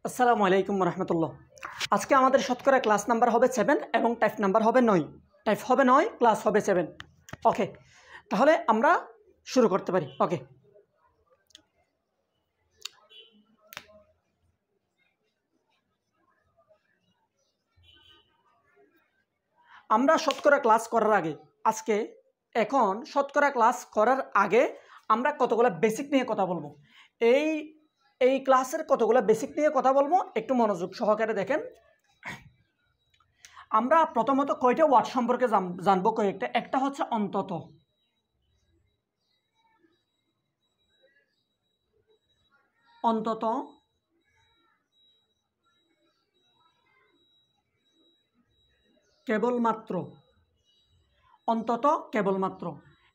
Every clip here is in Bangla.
আসসালামু আলাইকুম রহমতুল্লাহ। আজকে আমাদের শতকরা ক্লাস নাম্বার হবে 7 এবং টাইপ নাম্বার হবে 9। টাইপ হবে 9, ক্লাস হবে 7। ওকে, তাহলে আমরা শুরু করতে পারি। ওকে, আমরা শতকরা ক্লাস করার আগে এখন শতকরা ক্লাস করার আগে আমরা কতগুলো বেসিক নিয়ে কথা বলবো। এই ক্লাসের কতগুলো বেসিক নিয়ে কথা বলবো, একটু মনোযোগ সহকারে দেখেন। আমরা প্রথমত কয়টা ওয়ার্ড সম্পর্কে জানবো, কয়েকটা। একটা হচ্ছে অন্তত, কেবলমাত্র, কেবলমাত্র,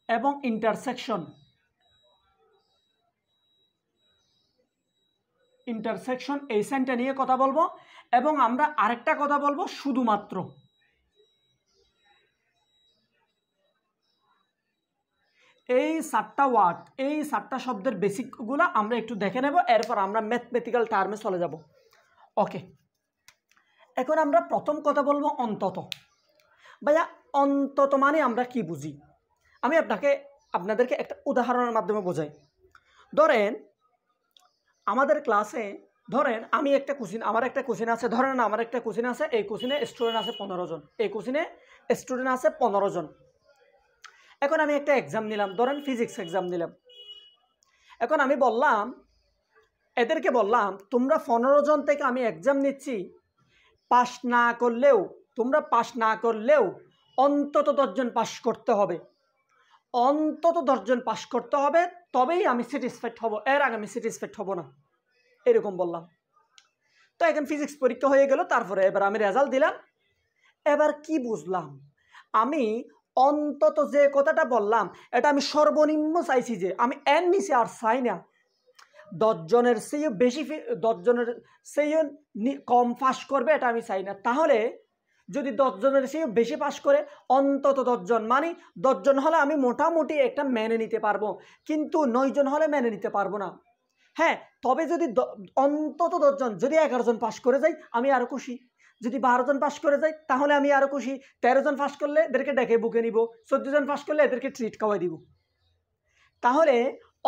এবং ইন্টারসেকশন, এই সেন্টটা নিয়ে কথা বলবো। এবং আমরা আরেকটা কথা বলবো শুধুমাত্র। এই 7টা ওয়ার্ড, এই 7টা শব্দের বেসিকগুলো আমরা একটু দেখে নেব, এরপর আমরা ম্যাথমেটিক্যাল টার্মে চলে যাব। ওকে, এখন আমরা প্রথম কথা বলবো অন্তত। ভাইয়া, অন্তত মানে আমরা কি বুঝি? আমি আপনাদেরকে একটা উদাহরণের মাধ্যমে বোঝাই। ধরেন আমাদের ক্লাসে, ধরেন আমি একটা কোশ্চেন, আমার একটা কোশ্চেন আছে, ধরেন আমার একটা কোশ্চেন আছে, এই কোশ্চেনে স্টুডেন্ট আছে 15 জন, এই কোশ্চেনে স্টুডেন্ট আছে 15 জন। এখন আমি একটা এক্সাম নিলাম, ধরেন ফিজিক্স এক্সাম নিলাম। এখন আমি এদেরকে বললাম তোমরা 15 জন থেকে আমি এক্সাম নিচ্ছি, তোমরা পাস না করলেও অন্তত 10 জন পাস করতে হবে, অন্তত 10 জন পাস করতে হবে, তবেই আমি স্যাটিসফাইড হব, এর আগে আমি স্যাটিসফাইড হব না, এরকম বললাম। তো এখন ফিজিক্স পরীক্ষা হয়ে গেল, তারপরে এবার আমি রেজাল্ট দিলাম। এবার কি বুঝলাম? আমি অন্তত যে কথাটা বললাম, এটা আমি সর্বনিম্ন চাইছি, যে আমি এর নিচে আর চাই না। 10 জনের চেয়ে বেশি, 10 জনের চেয়ে কম পাস করবে, এটা আমি চাই না। তাহলে যদি 10 জনের চেয়ে বেশি পাস করে, অন্তত 10 জন, মানে 10 জন হলে আমি মোটামুটি একটা মেনে নিতে পারবো, কিন্তু 9 জন হলে মেনে নিতে পারবো না। হ্যাঁ, তবে যদি অন্তত 10 জন, যদি 11 জন পাস করে যাই আমি আরো খুশি, যদি 12 জন পাস করে যাই তাহলে আমি আরো খুশি, 13 জন পাস করলে এদেরকে ডেকে বুকে নিব, 14 জন পাস করলে এদেরকে ট্রিট খাওয়াই দিব। তাহলে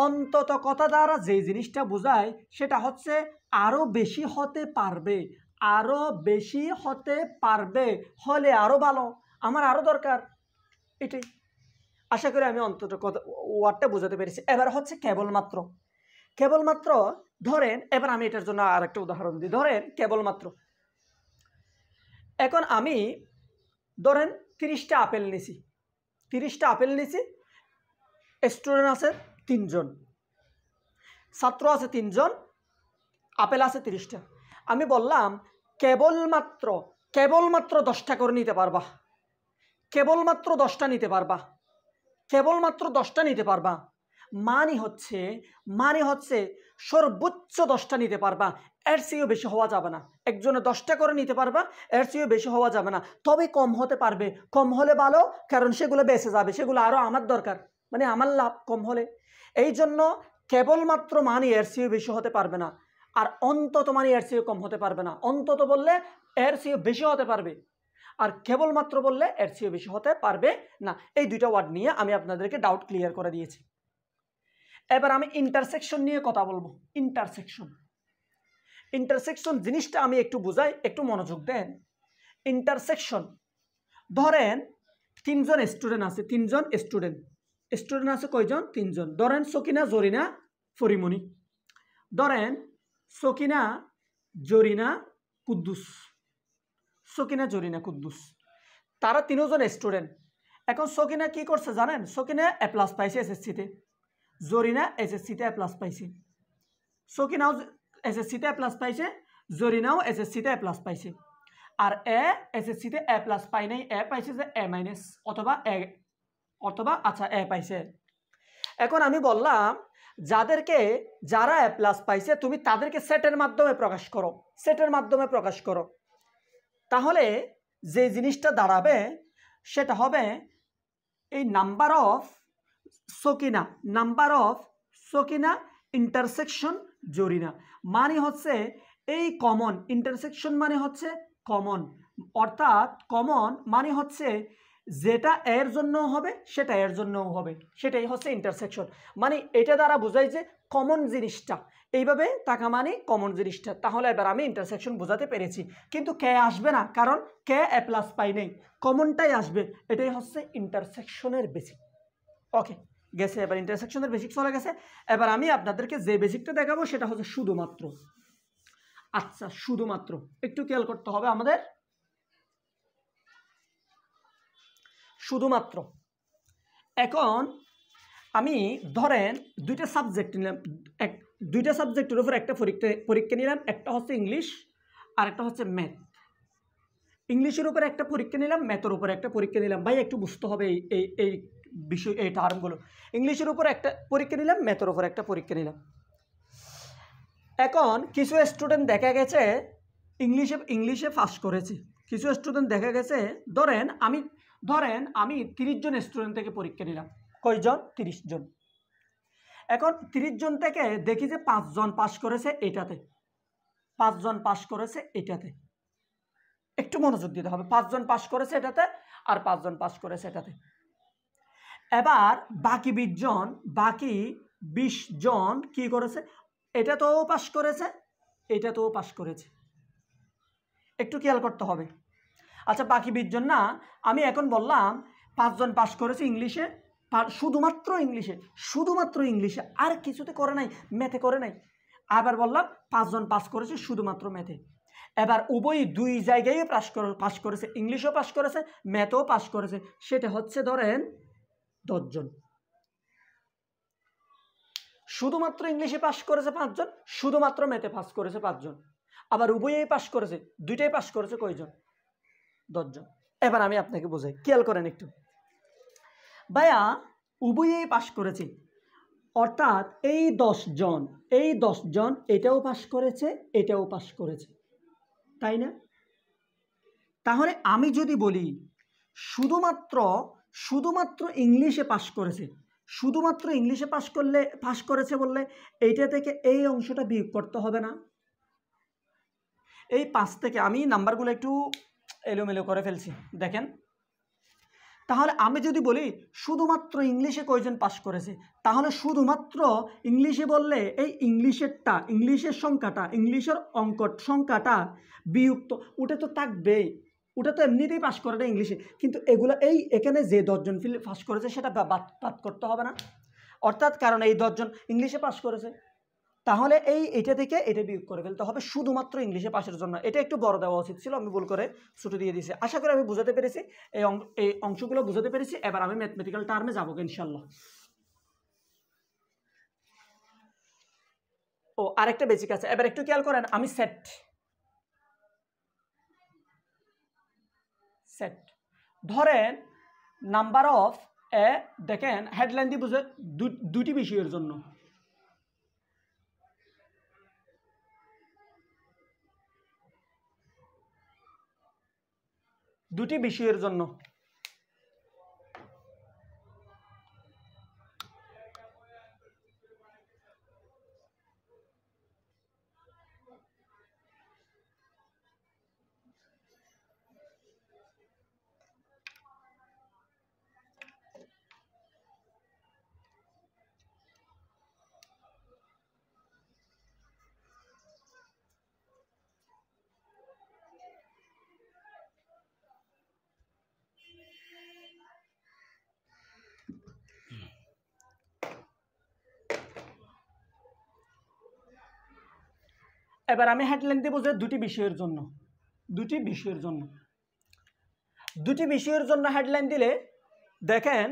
অন্তত কথা দ্বারা যে জিনিসটা বোঝায় সেটা হচ্ছে আরো বেশি হতে পারবে, আরো বেশি হতে পারবে, হলে আরো ভালো, আমার আরো দরকার, এটাই। আশা করি আমি অন্তত ওয়ার্ডটা বোঝাতে পেরেছি। এবার হচ্ছে কেবলমাত্র। কেবলমাত্র ধরেন, এবার আমি এটার জন্য আর একটা উদাহরণ দিই। ধরেন কেবলমাত্র, এখন আমি ধরেন 30টা আপেল নিছি, 30টা আপেল নিছি, স্টুডেন্ট আছে 3 জন, ছাত্র আছে 3 জন, আপেল আছে 30টা। আমি বললাম কেবলমাত্র 10টা করে নিতে পারবা, কেবলমাত্র 10টা নিতে পারবা, কেবলমাত্র 10টা নিতে পারবা, মানে হচ্ছে সর্বোচ্চ 10টা নিতে পারবা, এর চেয়েও বেশি হওয়া যাবে না। একজনে 10টা করে নিতে পারবা, এর চেয়েও বেশি হওয়া যাবে না। তবে কম হতে পারবে, কম হলে ভালো, কারণ সেগুলো বেঁচে যাবে, সেগুলো আরও আমার দরকার, মানে আমার লাভ কম হলে। এই জন্য কেবলমাত্র মানে এর চেয়েও বেশি হতে পারবে না, আর অন্তত মানে এর চেয়েও কম হতে পারবে না। অন্তত বললে এর চেয়েও বেশি হতে পারবে, আর কেবলমাত্র বললে এর চেয়ে বেশি হতে পারবে না। এই দুইটা ওয়ার্ড নিয়ে আমি আপনাদেরকে ডাউট ক্লিয়ার করে দিয়েছি। এবার আমি ইন্টারসেকশন নিয়ে কথা বলবো। ইন্টারসেকশন জিনিসটা আমি একটু বুঝাই, একটু মনোযোগ দেন। ইন্টারসেকশন, ধরেন 3 জন স্টুডেন্ট আছে, 3 জন স্টুডেন্ট আছে কয়জন? 3 জন। ধরেন সকিনা, জরিনা, ফরিমনি। ধরেন সকিনা, জরিনা, কুদ্দুস, সকিনা, জরিনা, কুদ্দুস, তারা 3 জন স্টুডেন্ট। এখন সকিনা কি করছে জানেন? সকিনা A+ পাইছে এসএসসিতে, জরিনা এসএসসিতে A+ পাইছে, সকিনাও এসএসসিতে A+ পাইছে, জরিনাও এসএসসিতে A+ পাইছে। আর এসএসসিতে A+ পাই নাই, এ পাইছে যে A- অথবা আচ্ছা এ পাইছে। এখন আমি বললাম যারা A+ পাইছে তুমি তাদেরকে সেটের মাধ্যমে প্রকাশ করো, তাহলে যে জিনিসটা দাঁড়াবে সেটা হবে এই নাম্বার অফ সকিনা ইন্টারসেকশন জরিনা, মানে হচ্ছে এই কমন, ইন্টারসেকশন মানে হচ্ছে কমন, অর্থাৎ কমন মানে হচ্ছে যেটা এর জন্য হবে সেটা এর জন্যও হবে, সেটাই হচ্ছে ইন্টারসেকশন। মানে এটা দ্বারা বোঝায় যে কমন জিনিসটা, এইভাবে তাকা মানে কমন জিনিসটা। তাহলে এবার আমি ইন্টারসেকশন বোঝাতে পেরেছি, কিন্তু কে আসবে না, কারণ কে এ প্লাস পাই নেই, কমনটাই আসবে। এটাই হচ্ছে ইন্টারসেকশনের বেসিক। ওকে, গেছে, এবার ইন্টারসেকশনের বেসিক চলে গেছে। এবার আমি আপনাদেরকে যে বেসিকটা দেখাবো সেটা হচ্ছে শুধুমাত্র। আচ্ছা, শুধুমাত্র একটু খেয়াল করতে হবে আমাদের। শুধুমাত্র, এখন আমি ধরেন দুইটা সাবজেক্ট নিলাম, দুইটা সাবজেক্টের উপর একটা পরীক্ষা নিলাম, একটা হচ্ছে ইংলিশ আর একটা হচ্ছে ম্যাথ। ইংলিশের উপর একটা পরীক্ষা নিলাম, ম্যাথের উপর একটা পরীক্ষা নিলাম। ভাই একটু বুঝতে হবে এই বিষয়, এই টার্মগুলো। ইংলিশের উপর একটা পরীক্ষা নিলাম, ম্যাথের উপর একটা পরীক্ষা নিলাম। এখন কিছু স্টুডেন্ট দেখা গেছে ইংলিশে পাস করেছে, কিছু স্টুডেন্ট দেখা গেছে ধরেন আমি 30 জন স্টুডেন্ট থেকে পরীক্ষা নিলাম। কয়জন? 30 জন। এখন 30 জন থেকে দেখি যে 5 জন পাস করেছে এটাতে, 5 জন পাস করেছে এটাতে। একটু মনোযোগ দিতে হবে, 5 জন পাস করেছে এটাতে আর 5 জন পাস করেছে এটাতে। এবার বাকি 20 জন কি করেছে? এটাতেও পাস করেছে, এটাতেও পাস করেছে। একটু খেয়াল করতে হবে। আচ্ছা, বাকি 20 জন না, আমি এখন বললাম 5 জন পাস করেছে ইংলিশে, শুধুমাত্র ইংলিশে, আর কিছুতে করে নাই, ম্যাথে করে নাই। আবার বললাম 5 জন পাস করেছে শুধুমাত্র ম্যাথে। এবার উভয় দুই জায়গায় পাস করেছে, ইংলিশও পাস করেছে, ম্যাথও পাস করেছে, সেটা হচ্ছে ধরেন 10 জন। শুধুমাত্র ইংলিশে পাস করেছে 5 জন, শুধুমাত্র ম্যাথে পাস করেছে 5 জন, আবার উভয়েই পাস করেছে, দুইটাই পাস করেছে কয়জন? 10 জন। এবার আমি আপনাকে বোঝাই, খেয়াল করেন একটু। ভাইয়া উভয়েই পাস করেছে, অর্থাৎ এই 10 জন এটাও পাস করেছে, এটাও পাস করেছে, তাই না? তাহলে আমি যদি বলি শুধুমাত্র ইংলিশে পাস করেছে, শুধুমাত্র ইংলিশে পাস করেছে বললে এইটা থেকে এই অংশটা বিয়োগ করতে হবে না? এই 5 থেকে আমি নাম্বারগুলো একটু এলোমেলো করে ফেলছি, দেখেন। তাহলে আমি যদি বলি শুধুমাত্র ইংলিশে কয়জন পাস করেছে, তাহলে শুধুমাত্র ইংলিশে বললে এই ইংলিশের সংখ্যাটা, ইংলিশের সংখ্যাটা বিযুক্ত, ওটা তো থাকবেই, ওটা তো এমনিতেই পাস করে না ইংলিশে, কিন্তু এগুলো এখানে যে 10 জন পাস করেছে সেটা বাদ করতে হবে না? অর্থাৎ কারণ এই 10 জন ইংলিশে পাস করেছে, তাহলে এটা থেকে এটা বিয়োগ করে ফেলতে হবে শুধুমাত্র ইংলিশে পাশের জন্য। এটা একটু বড় দেওয়া উচিত ছিল, আমি ভুল করে ছোট দিয়ে দিয়েছি। আশা করি আমি বুঝাতে পেরেছি, এই অংশগুলো বুঝাতে পেরেছি। এবার আমি ম্যাথমেটিক্যাল টার্মে যাবো ইনশাল্লাহ। ও আরেকটা বেসিক আছে, এবার একটু খেয়াল করেন। আমি সেট ধরেন নাম্বার অফ দেখেন হেডলাইন দিয়ে বুঝে দুটি বিষয়ের জন্য, দুটি বিষয়ের জন্য। এবার আমি হেডলাইন দিয়ে বুঝে দুটি বিষয়ের জন্য হেডলাইন দিলে দেখেন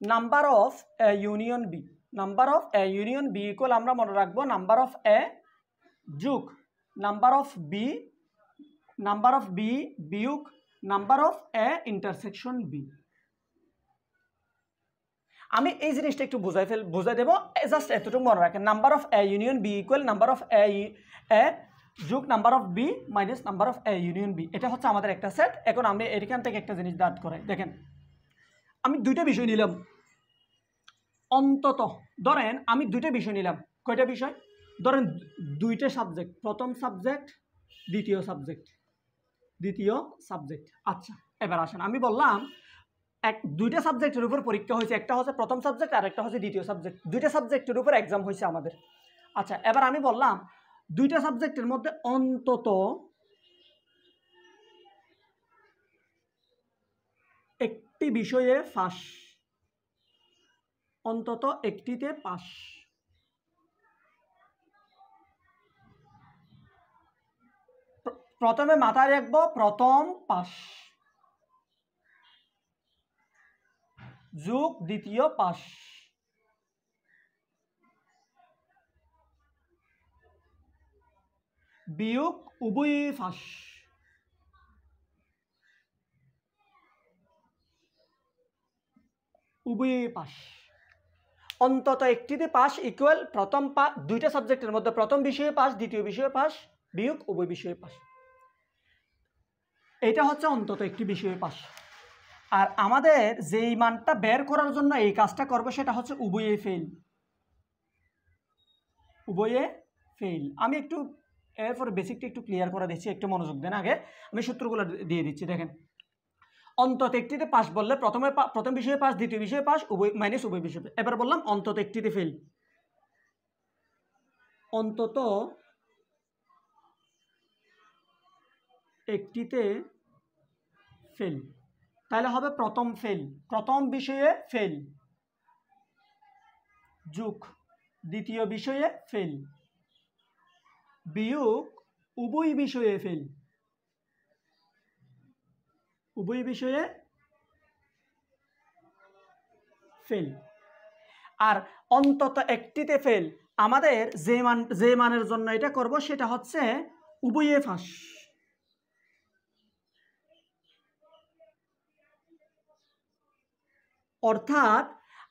number of A union B equal আমরা মনে রাখবো নাম্বার অফ এ যোগ নাম্বার অফ বি বিয়োগ number of A intersection B. আমি এই জিনিসটা একটু বুঝাই দেবো, জাস্ট এতটুকু মনে রাখেন। Number of A union B equal number of A যোগ number of B minus number of A union B. এটা হচ্ছে আমাদের একটা সেট। এখন আমি এখান থেকে একটা জিনিস দাঁড় করাই, দেখেন আমি দুইটা বিষয় নিলাম, অন্তত ধরেন আমি দুইটা বিষয় নিলাম। কয়টা বিষয়? ধরেন দুইটা সাবজেক্ট, প্রথম সাবজেক্ট দ্বিতীয় সাবজেক্ট, আচ্ছা এবার আসেন, আমি বললাম দুইটা সাবজেক্টের উপর পরীক্ষা হয়েছে, একটা হচ্ছে প্রথম সাবজেক্ট আর একটা হচ্ছে দ্বিতীয় সাবজেক্ট, দুইটা সাবজেক্টের উপর এক্সাম হয়েছে আমাদের। আচ্ছা এবার আমি বললাম দুইটা সাবজেক্টের মধ্যে অন্তত একটি বিষয়ে পাস, অন্তত একটিতে পাস। প্রথমে মাথায় রাখবো প্রথম পাস যোগ দ্বিতীয় পাস, বিয়োগ উভয়ই পাস। উভয়ই পাস, অন্তত একটিতে পাস ইকুয়াল প্রথম দুইটা সাবজেক্টের মধ্যে প্রথম বিষয়ে পাস, দ্বিতীয় বিষয়ে পাস, বিয়োগ উভয় বিষয়ে পাস। এটা হচ্ছে অন্তত একটি বিষয়ে পাস। আর আমাদের যেই মানটা বের করার জন্য এই কাজটা করবো সেটা হচ্ছে উভয়ে ফেল, উভয়ে ফেল। আমি একটু এরপর বেসিকটা একটু ক্লিয়ার করে দিচ্ছি, একটু মনোযোগ দেন। আগে আমি সূত্রগুলো দিয়ে দিচ্ছি। দেখেন, অন্তত একটিতে পাস বললে প্রথম বিষয়ে পাস, দ্বিতীয় বিষয়ে পাস, উভয় মাইনাস উভয় বিষয়ে। এবার বললাম অন্তত একটিতে ফেল, অন্তত একটিতে ফেল, তাহলে হবে প্রথম ফেল, প্রথম বিষয়ে ফেল যোগ দ্বিতীয় বিষয়ে ফেল বিয়োগ উভয় বিষয়ে ফেল, উভয় বিষয়ে ফেল। আর অন্তত একটিতে ফেল আমাদের যে মানের জন্য এটা করব সেটা হচ্ছে উভয়ে পাস। অর্থাৎ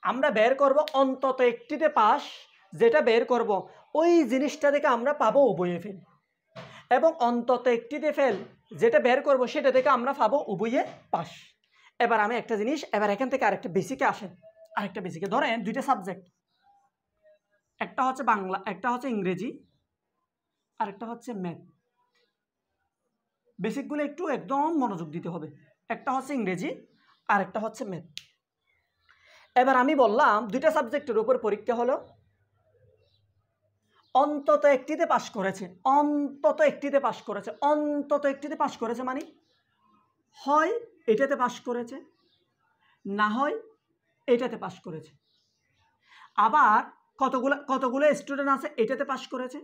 আমরা বের করব অন্তত একটিতে পাস, যেটা বের করব ওই জিনিসটা থেকে আমরা পাবো উভয়ে ফেল, এবং অন্তত একটিতে ফেল যেটা বের করব সেটা থেকে আমরা পাবো উভয়ে পাস। এবার আমি একটা জিনিস, এবার এখান থেকে আরেকটা বেসিকে আসেন। আরেকটা বেসিকে ধরেন দুইটা সাবজেক্ট, একটা হচ্ছে বাংলা, একটা হচ্ছে ইংরেজি, আরেকটা হচ্ছে ম্যাথ। বেসিকগুলো একটু একদম মনোযোগ দিতে হবে। একটা হচ্ছে ইংরেজি আর একটা হচ্ছে ম্যাথ। এবার আমি বললাম দুইটা সাবজেক্টের উপর পরীক্ষা হলো, অন্তত একটিতে পাস করেছে, অন্তত একটিতে পাস করেছে, অন্তত একটিতে পাস করেছে মানে হয় এটাতে পাস করেছে, না হয় এটাতে পাস করেছে। আবার কতগুলো স্টুডেন্ট আছে এটাতে পাস করেছে,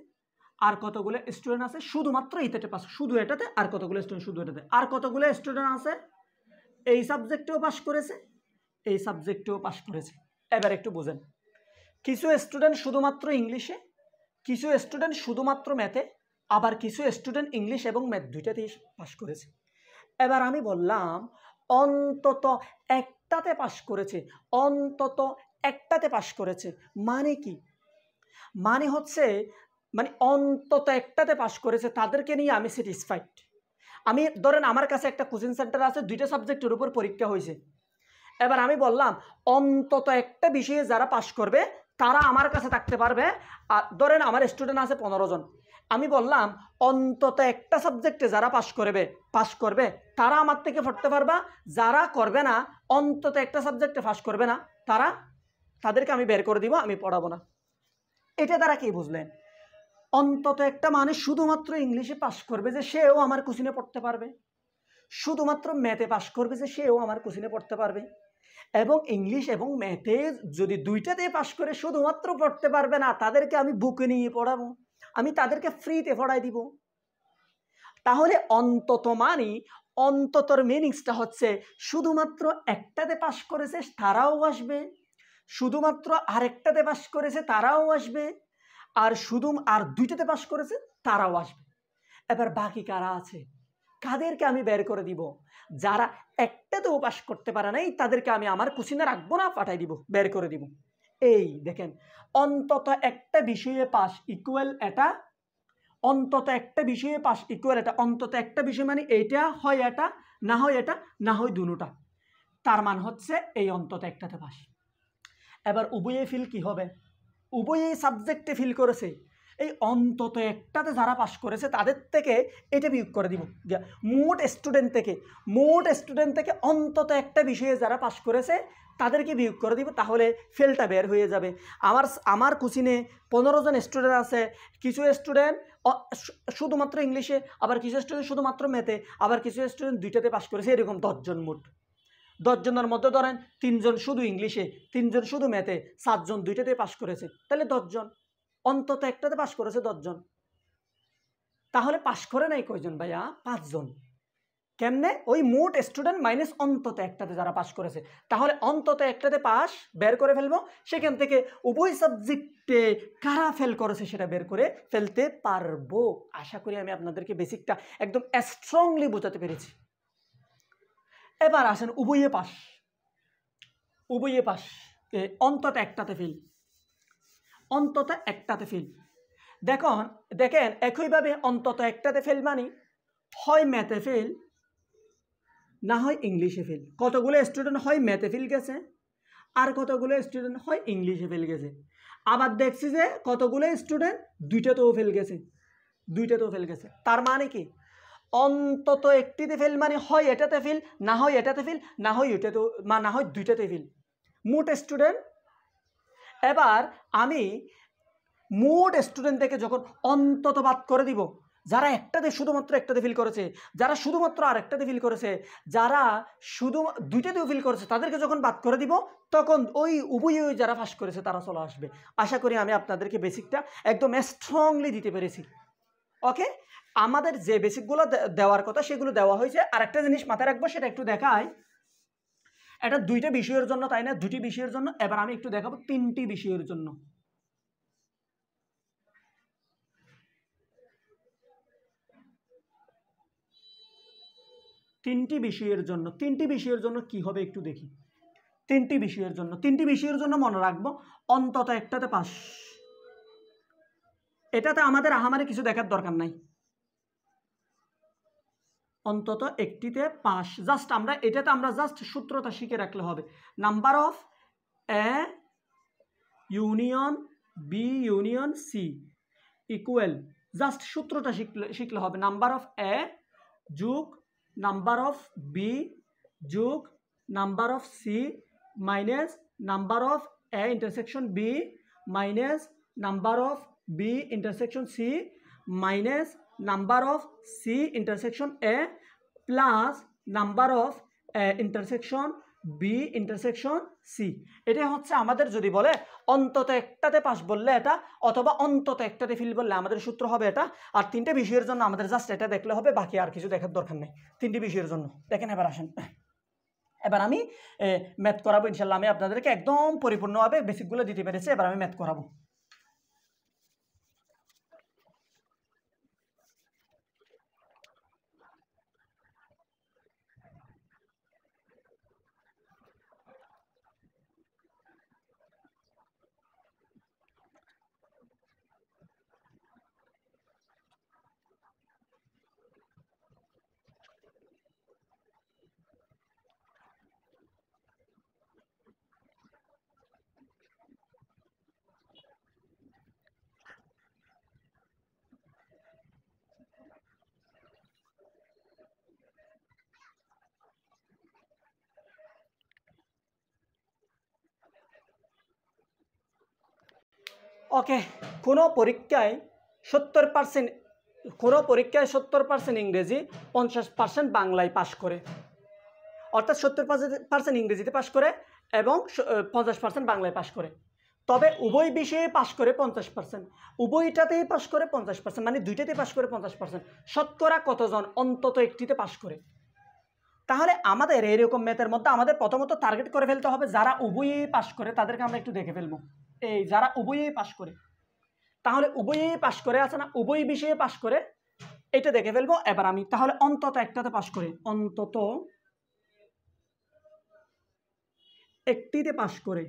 আর কতগুলো স্টুডেন্ট আছে শুধুমাত্র এটাতে পাস, শুধু এটাতে, আর কতগুলো স্টুডেন্ট শুধু এটাতে, আর কতগুলো স্টুডেন্ট আছে এই সাবজেক্টেও পাস করেছে, এই সাবজেক্টেও পাস করেছে। এবার একটু বোঝেন, কিছু স্টুডেন্ট শুধুমাত্র ইংলিশে, কিছু স্টুডেন্ট শুধুমাত্র ম্যাথে, আবার কিছু স্টুডেন্ট ইংলিশ এবং ম্যাথ দুইটাতেই পাস করেছে। এবার আমি বললাম অন্তত একটাতে পাস করেছে, অন্তত একটাতে পাস করেছে মানে কি? মানে হচ্ছে মানে অন্তত একটাতে পাস করেছে তাদেরকে নিয়ে আমি স্যাটিসফাইড। আমি ধরেন আমার কাছে একটা কোচিং সেন্টার আছে, দুইটা সাবজেক্টের উপর পরীক্ষা হয়েছে। এবার আমি বললাম অন্তত একটা বিষয়ে যারা পাস করবে তারা আমার কাছে থাকতে পারবে। আর ধরেন আমার স্টুডেন্ট আছে 15 জন, আমি বললাম অন্তত একটা সাবজেক্টে যারা পাস করবে তারা আমার থেকে পড়তে পারবা, যারা করবে না, অন্তত একটা সাবজেক্টে পাস করবে না, তাদেরকে আমি বের করে দিব, আমি পড়াবো না। এটা দ্বারা কি বুঝলেন? অন্তত একটা মানুষ শুধুমাত্র ইংলিশে পাস করবে যে সেও আমার কোচিনে পড়তে পারবে, শুধুমাত্র ম্যাথে পাস করবে যে সেও আমার কোচিনে পড়তে পারবে, এবং ইংলিশ এবং ম্যাথে যদি দুইটাতে পাস করে শুধুমাত্র পড়তে পারবে না, তাদেরকে আমি বুকে নিয়ে পড়াবো, আমি তাদেরকে ফ্রিতে পড়াই দিব। তাহলে অন্তত মানে অন্ততর মিনিংসটা হচ্ছে শুধুমাত্র একটাতে পাস করেছে তারাও আসবে, শুধুমাত্র আরেকটাতে পাস করেছে তারাও আসবে, আর দুইটাতে পাস করেছে তারাও আসবে। এবার বাকি কারা আছে, কাদেরকে আমি বের করে দিব? যারা একটাতেও পাস করতে পারে নাই তাদেরকে আমি আমার কোচিনে রাখবো না, পাঠাই দিব, বের করে দিব। এই দেখেন, অন্তত একটা বিষয়ে পাস ইকুয়াল এটা, অন্তত একটা বিষয়ে পাস ইকুয়াল এটা, অন্তত একটা বিষয় মানে এইটা হয় এটা, না হয় এটা, না হয় দুটোটা, তার মান হচ্ছে এই অন্তত একটাতে পাস। এবার উভয়ে ফিল কি হবে? উভয়ে সাবজেক্টে ফিল করেছে, এই অন্তত একটাতে যারা পাশ করেছে তাদের থেকে এটা বিয়োগ করে দিব। মোট স্টুডেন্ট থেকে অন্তত একটা বিষয়ে যারা পাশ করেছে তাদেরকে বিয়োগ করে দিব, তাহলে ফেলটা বের হয়ে যাবে। আমার কোচিনে 15 জন স্টুডেন্ট আছে, কিছু স্টুডেন্ট শুধুমাত্র ইংলিশে, আবার কিছু স্টুডেন্ট শুধুমাত্র ম্যাথে, আবার কিছু স্টুডেন্ট দুইটাতে পাশ করেছে, এরকম 10 জন মোট। 10 জনের মধ্যে ধরেন 3 জন শুধু ইংলিশে, 3 জন শুধু ম্যাথে, 7 জন দুইটাতে পাশ করেছে, তাহলে 10 জন। অন্তত একটাতে পাশ করেছে 10 জন, তাহলে পাশ করে নাই কয়জন ভাইয়া? 5 জন। কেমনে? ওই মোট স্টুডেন্ট মাইনাস অন্তত একটাতে যারা পাশ করেছে, তাহলে অন্তত একটাতে পাশ বের করে ফেলবো, সেখান থেকে উভয় সাবজেক্টে কারা ফেল করেছে সেটা বের করে ফেলতে পারবো। আশা করি আমি আপনাদেরকে বেসিকটা একদম স্ট্রংলি বোঝাতে পেরেছি। এবার আসেন উভয়ে পাশ, অন্তত একটাতে ফেল। দেখেন একইভাবে অন্তত একটাতে ফেল মানে হয় ম্যাথে ফেল, না হয় ইংলিশে ফেল। কতগুলো স্টুডেন্ট হয় ম্যাথে ফেল গেছে, আর কতগুলো স্টুডেন্ট হয় ইংলিশে ফেল গেছে। আবার দেখছি যে কতগুলো স্টুডেন্ট দুইটাতেও ফেল গেছে। তার মানে কি? অন্তত একটিতে ফেল মানে হয় এটাতে ফেল, না হয় এটাতে ফেল, না হয় ওইটাতেও, না হয় দুইটাতে ফেল। মোট স্টুডেন্ট। এবার আমি মোট স্টুডেন্ট থেকে যখন অন্তত বাদ করে দিব, যারা শুধুমাত্র একটাতে ফিল করেছে, যারা শুধুমাত্র আরেকটাতে ফিল করেছে, যারা শুধু দুইটাতেও ফিল করেছে, তাদেরকে যখন বাদ করে দিব, তখন ওই উভয় যারা পাস করেছে তারা চলে আসবে। আশা করি আমি আপনাদেরকে বেসিকটা একদম স্ট্রংলি দিতে পেরেছি। ওকে, আমাদের যে বেসিকগুলো দেওয়ার কথা সেগুলো দেওয়া হয়েছে। আরেকটা জিনিস মাথায় রাখবো, সেটা একটু দেখায়। এটা 2টা বিষয়ের জন্য, তাই না? 2টি বিষয়ের জন্য। এবার আমি একটু দেখাবো 3টি বিষয়ের জন্য। 3টি বিষয়ের জন্য কি হবে একটু দেখি। 3টি বিষয়ের জন্য মনে রাখবো অন্তত একটাতে পাস। এটাতে আমাদের আহামারে কিছু দেখার দরকার নাই, অন্তত একটিতে পাস। এটাতে আমরা জাস্ট সূত্রটা শিখে রাখলে হবে। Number of A union B union C equal, just সূত্রটা শিখলে হবে। নাম্বার অফ এ যোগ নাম্বার অফ বি যোগ number of C minus number of A intersection B minus number of B intersection C minus number of C intersection A plus number of A intersection B intersection C. এটা হচ্ছে আমাদের, যদি বলে অন্তত একটাতে পাস বললে এটা, অথবা অন্তত একটাতে ফেল বললে আমাদের সূত্র হবে এটা। আর 3টে বিষয়ের জন্য আমাদের জাস্ট এটা দেখলে হবে, বাকি আর কিছু দেখার দরকার নেই 3টি বিষয়ের জন্য। দেখেন, এবার আসেন, এবার আমি ম্যাথ করাবো ইনশাল্লাহ। আমি আপনাদেরকে একদম পরিপূর্ণভাবে বেসিকগুলো দিতে পেরেছি, এবার আমি ম্যাথ করাবো। ওকে, কোনো পরীক্ষায় 70% ইংরেজি, 50% বাংলায় পাশ করে, অর্থাৎ 70% ইংরেজিতে পাশ করে এবং 50% বাংলায় পাশ করে। তবে উভয় বিষয়ে পাশ করে 50%, উভয়টাতেই পাশ করে 50%, মানে দুইটাতেই পাশ করে 50%। শতকরা কতজন অন্তত একটিতে পাশ করে? তাহলে আমাদের এরকম ম্যাথের মধ্যে আমাদের প্রথমত টার্গেট করে ফেলতে হবে যারা উভয়ই পাশ করে, তাদেরকে আমরা একটু দেখে ফেলবো। এই যারা উভয়ই পাশ করে, তাহলে উভয়ই পাশ করে আছে না, উভয় বিষয়ে পাশ করে, এটা দেখে ফেলবো। এবার আমি তাহলে অন্তত একটাতে পাশ করে, অন্তত একটিতে পাশ করে,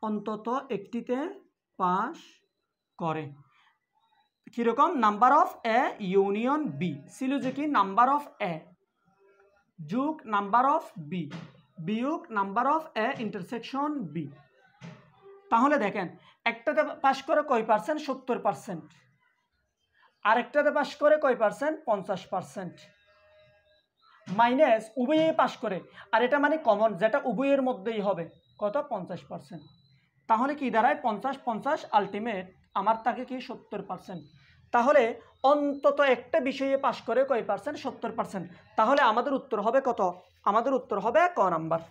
অন্তত একটিতে পাশ করে। কিরকম? Number of A union B ছিল যে কি নাম্বার অফ এ যোগ নাম্বার অফ বি বিয়োগ number of A intersection B. তাহলে দেখেন একটাতে পাস করে কয় পার্সেন্ট, 70%, আরেকটাতে পাস করে কয় পার্সেন্ট, 50%, মাইনাস উভয়ে পাস করে, আর এটা মানে কমন যেটা উভয়ের মধ্যেই হবে কত, 50%। তাহলে কি দাঁড়ায়, 50-50 আলটিমেট আমার তাকে কি 70%। তাহলে অন্তত একটা বিষয়ে পাস করে কয় পার্সেন্ট, 70%। তাহলে আমাদের উত্তর হবে কত, আমাদের উত্তর হবে ক নাম্বার।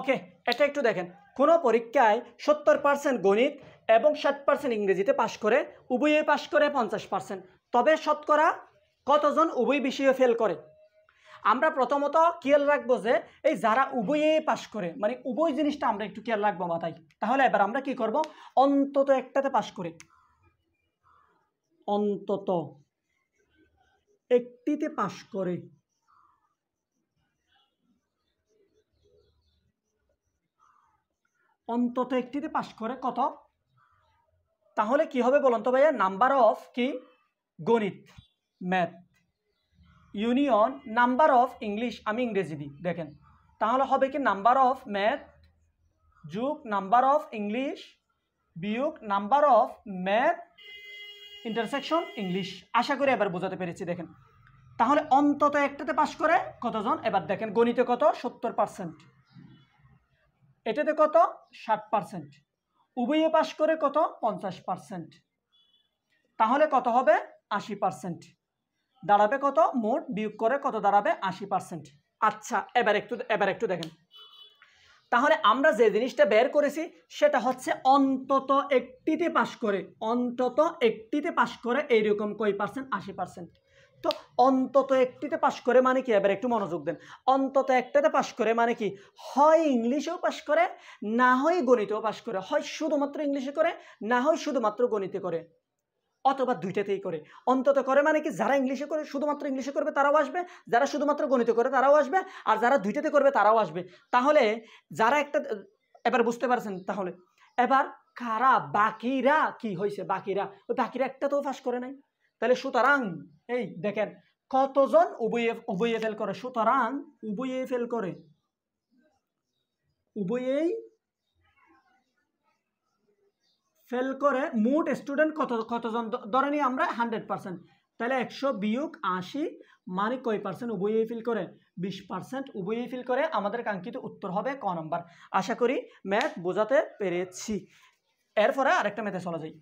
ওকে, এটা একটু দেখেন, কোনো পরীক্ষায় 70% গণিত এবং 60% ইংরেজিতে পাশ করে, উভয়ে পাশ করে 50%, তবে শতকরা কতজন উভয় বিষয়ে ফেল করে? আমরা প্রথমত খেয়াল রাখবো যে এই যারা উভয়ে পাশ করে, মানে উভয় জিনিসটা আমরা একটু খেয়াল রাখবো মাথায়। তাহলে এবার আমরা কি করব, অন্তত একটাতে পাশ করে, অন্তত একটিতে পাশ করে, অন্তত একটিতে পাশ করে কত? তাহলে কি হবে বলুন তো ভাইয়া, নাম্বার অফ কি গণিত math union number of English, আমি ইংরেজি দিই দেখেন, তাহলে হবে কি নাম্বার অফ ম্যাথ যোগ নাম্বার অফ ইংলিশ বিয়োগ number of math intersection English. আশা করি এবার বোঝাতে পেরেছি। দেখেন তাহলে অন্তত একটাতে পাশ করে কতজন, এবার দেখেন গণিতে কত, 70%, এটাতে কত, 60%, উভয়ে পাশ করে কত, 50%, তাহলে কত হবে, 80%, দাঁড়াবে কত, মোট বিয়োগ করে কত দাঁড়াবে, 80%। আচ্ছা এবার একটু দেখেন, তাহলে আমরা যে জিনিসটা বের করেছি সেটা হচ্ছে অন্তত একটিতে পাশ করে, অন্তত একটিতে পাশ করে এইরকম কয় পার্সেন্ট, 80%। তো অন্তত একটিতে পাশ করে মানে কি, এবার একটু মনোযোগ দেন, অন্তত একটাতে পাশ করে মানে কি, হয় ইংলিশেও পাশ করে, না হয় গণিতেও পাশ করে, হয় শুধুমাত্র ইংলিশে করে, না হয় শুধুমাত্র গণিতে করে, অথবা দুইটাতেই করে। অন্তত করে মানে কি, যারা ইংলিশে করে, শুধুমাত্র ইংলিশে করবে তারাও আসবে, যারা শুধুমাত্র গণিতে করে তারাও আসবে, আর যারা দুইটাতে করবে তারাও আসবে। তাহলে যারা একটা, এবার বুঝতে পারছেন? তাহলে এবার কারা, বাকিরা কি হয়েছে, বাকিরা ওই বাকিরা একটা তো পাস করে নাই। তাহলে সুতরাং এই দেখেন কতজন উভয়ে ফেল করে, সুতরাং উভয়ে ফেল করে, উভয়েই ফেল করে। মোট স্টুডেন্ট কতজন ধরে নিই আমরা, 100%, তাহলে 100 বিয়োগ 80 মানে কয় পার্সেন্ট, উভয়েই ফিল করে, 20%, উভয়েই ফিল করে। আমাদের কাঙ্ক্ষিত উত্তর হবে ক নম্বর। আশা করি ম্যাথ বোঝাতে পেরেছি। এরপরে আরেকটা ম্যাথে চলে যাই।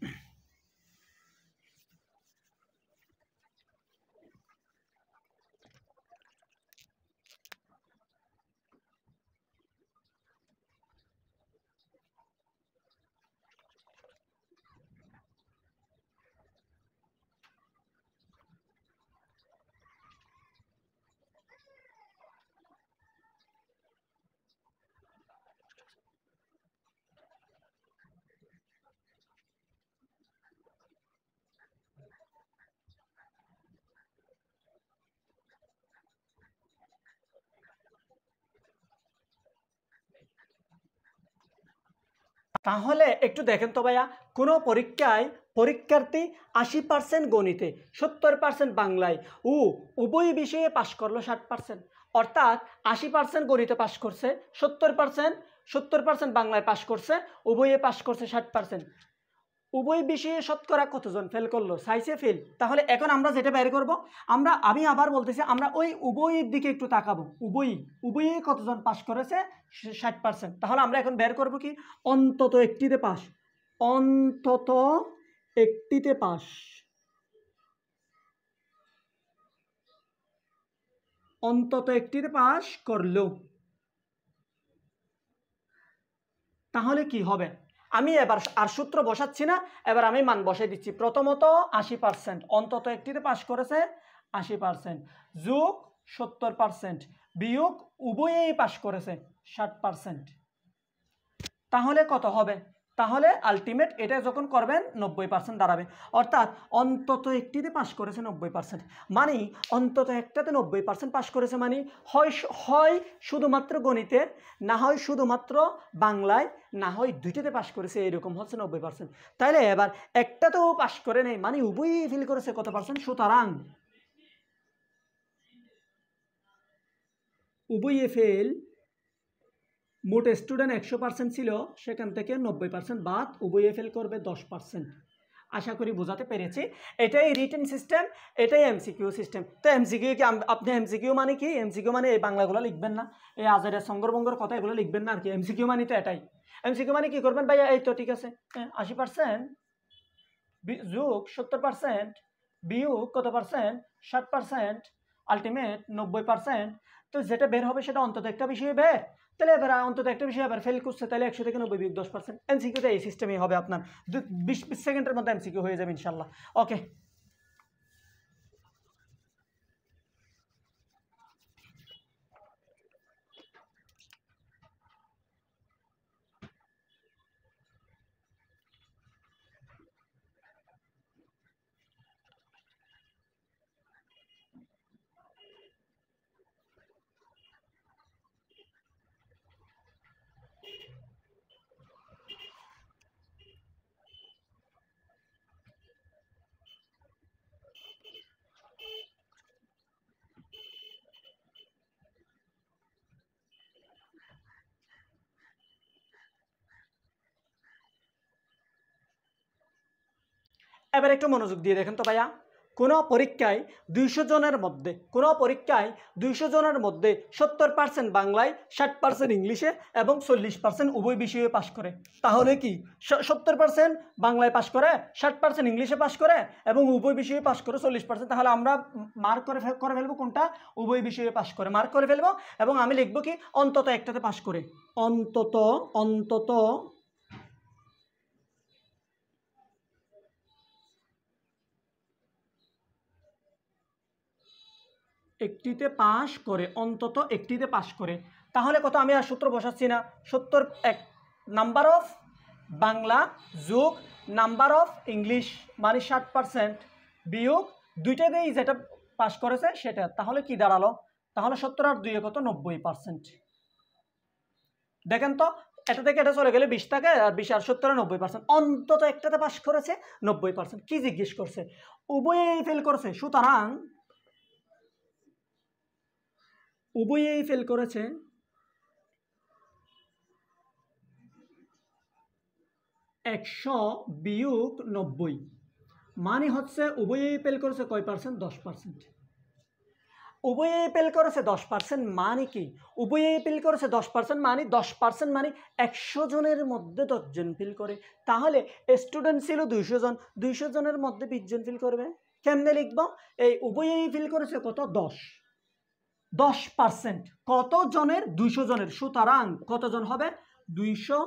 তাহলে একটু দেখেন তো ভাইয়া, কোনো পরীক্ষায় পরীক্ষার্থী 80% গণিতে, 70% বাংলায় ও উভয় বিষয়ে পাশ করলো 60%, অর্থাৎ 80% গণিতে পাশ করছে, 70% বাংলায় পাশ করছে, উভয়ে পাশ করছে 60%। উভয় বিষয়ে শতকরা কতজন ফেল করলো, সাইসে ফেল। তাহলে এখন আমরা যেটা বের করব, আমি আবার বলতেছি, আমরা ওই উভয়ের দিকে একটু তাকাবো, উভয়ে কতজন পাস করেছে, 60%। তাহলে আমরা এখন বের করব কি, অন্তত একটিতে পাস, অন্তত একটিতে পাস, অন্তত একটিতে পাস করলো, তাহলে কি হবে? আমি এবার আর সূত্র বসাচ্ছি না, এবার আমি মান বসাই দিচ্ছি। প্রথমত 80%, অন্তত একটিতে পাস করেছে 80% যোগ 70% বিয়োগ উভয়েই পাশ করেছে 60%। তাহলে কত হবে? তাহলে আলটিমেট এটা যখন করবেন 90% দাঁড়াবে। অর্থাৎ অন্তত একটিতে পাশ করেছে 90%, মানে অন্তত একটাতে 90% পাশ করেছে, মানে হয় শুধুমাত্র গণিতে, না হয় শুধুমাত্র বাংলায়, না হয় দুইটাতে পাশ করেছে, এরকম হচ্ছে 90%। তাইলে এবার একটাতেও পাশ করে নেই, মানে উভয়ই ফেল করেছে কত পার্সেন্ট? সুতরাং উভয়ে ফেল। মোট স্টুডেন্ট 100% ছিল, সেখান থেকে 90% বাদ, উভয়ে ফেল করবে 10%। আশা করি বোঝাতে পেরেছি। এটাই রিটেন সিস্টেম, এটাই এমসিকিউ সিস্টেম। তো এমসিকিউ কি আপনি এমসিকিউ মানে কি? এমসিকিউ মানে এই বাংলাগুলো লিখবেন না, এই আজারের সঙ্গরবঙ্গর কথা এগুলো লিখবেন না আর কি। এমসিকিউ মানে তো এটাই। এমসিকিউ মানে কি করবেন ভাইয়া? এই তো ঠিক আছে, 80% যোগ 70% বিয়োগ কত পার্সেন্ট? 60%, আলটিমেট 90%। তো যেটা বের হবে সেটা অন্তত একটা বিষয়ে বের। তাহলে এবার অন্তত একটা বিষয় এবার ফেল করছে, তাহলে 100 থেকে 90 বিয়োগ 10%। এমসিকিউতে এই সিস্টেমই হবে আপনার। 20 সেকেন্ডের মধ্যে এমসিকিউ হয়ে যাবে ইনশাল্লাহ। ওকে, এবার একটু মনোযোগ দিয়ে দেখেন তো ভাইয়া। কোনো পরীক্ষায় 200 জনের মধ্যে 70% বাংলায়, 60% ইংলিশে এবং 40% উভয় বিষয়ে পাশ করে। তাহলে কি 70% বাংলায় পাশ করে, 60% ইংলিশে পাশ করে এবং উভয় বিষয়ে পাশ করে 40%? তাহলে আমরা মার্ক করে ফেলবো কোনটা? উভয় বিষয়ে পাশ করে মার্ক করে ফেলবো। এবং আমি লিখবো কি? অন্তত একটাতে পাশ করে। অন্তত একটিতে পাশ করে, অন্তত একটিতে পাশ করে। তাহলে কত? আমি আর সূত্র বসাচ্ছি না। 70 নাম্বার অফ বাংলা যোগ নাম্বার অফ ইংলিশ, মানে 60% বিয়োগ দুইটাতেই যেটা পাশ করেছে সেটা। তাহলে কি দাঁড়ালো? তাহলে 70 আর 2 কত? 90%। দেখেন তো, এটা থেকে এটা চলে গেলে 20 থাকে, আর 20 আর 70 90%। অন্তত একটাতে পাশ করেছে 90%। কি জিজ্ঞেস করছে? উভয়েই ফেল করেছে, সুতরাং উভয়েই ফেল করেছে 100 বিয়োগ 90, মানে হচ্ছে উভয়েই ফেল করেছে কয় পার্সেন্ট? 10%। উভয়েই ফেল করেছে 10%, মানে কি? উভয়েই ফেল করেছে 10%, মানে 10% মানে 100 জনের মধ্যে 10 জন ফেল করে। তাহলে স্টুডেন্ট ছিল 200 জন, 200 জনের মধ্যে 20 জন ফেল করবে। কেমনে লিখবো? এই উভয়েই ফেল করেছে কত? 10%। কত জনের? 200 জনের। সুতরাং কতজন হবে? 200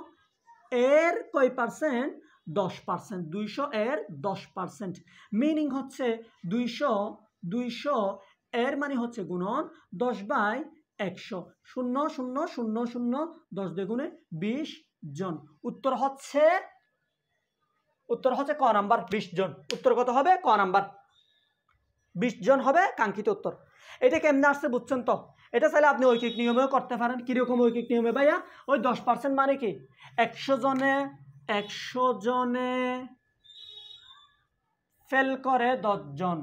এর কয় পার্সেন্ট? 10%। 200 এর 10%, মিনিং হচ্ছে 200 এর মানে হচ্ছে গুণন 10/100, 0,000,000, 10 দ্বিগুণে 20 জন। উত্তর হচ্ছে ক নাম্বার? 20 জন। উত্তর কত হবে? ক নাম্বার, 20 জন হবে কাঙ্ক্ষিত উত্তর। এটা কেমনে আসছে বুঝছেন তো? এটা চাইলে আপনি ঐকিক নিয়মেও করতে পারেন। কিরকম ঐকিক নিয়মে ভাইয়া? ওই 10% মানে কি? 100 জনে ফেল করে 10 জন।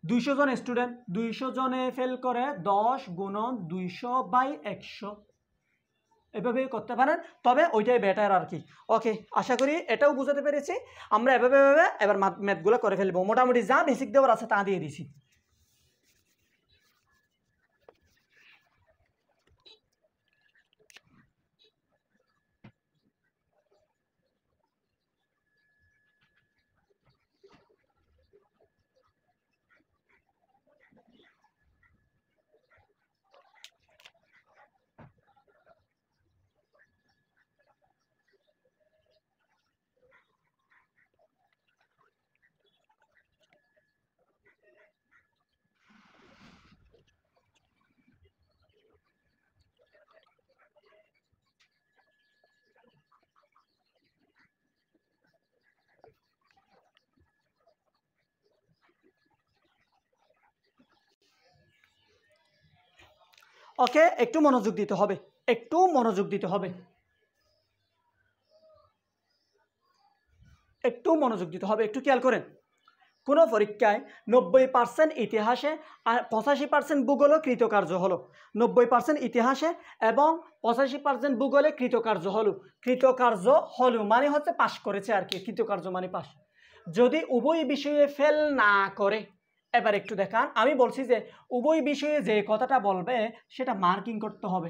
200 জন স্টুডেন্ট, 200 জনে ফেল করে 10 গুণন 200/100, এভাবেই করতে পারেন। তবে ওইটাই বেটার আর কি। ওকে, আশা করি এটাও বুঝাতে পেরেছি। আমরা এভাবে এবার ম্যাথগুলো করে ফেলবো। মোটামুটি যা বেসিক দেওয়ার আছে তা দিয়ে দিছি। ওকে, একটু মনোযোগ দিতে হবে, একটু মনোযোগ দিতে হবে, একটু মনোযোগ দিতে হবে। একটু খেয়াল করেন, কোনো পরীক্ষায় 90% ইতিহাসে আর 85% ভূগোলে কৃতকার্য হলো, 90% ইতিহাসে এবং 85% ভূগোলে কৃতকার্য হলো মানে হচ্ছে পাস করেছে আর কি, কৃতকার্য মানে পাস। যদি উভয় বিষয়ে ফেল না করে, এবার একটু দেখান, আমি বলছি যে উভয় বিষয়ে যে কথাটা বলবে সেটা মার্কিং করতে হবে,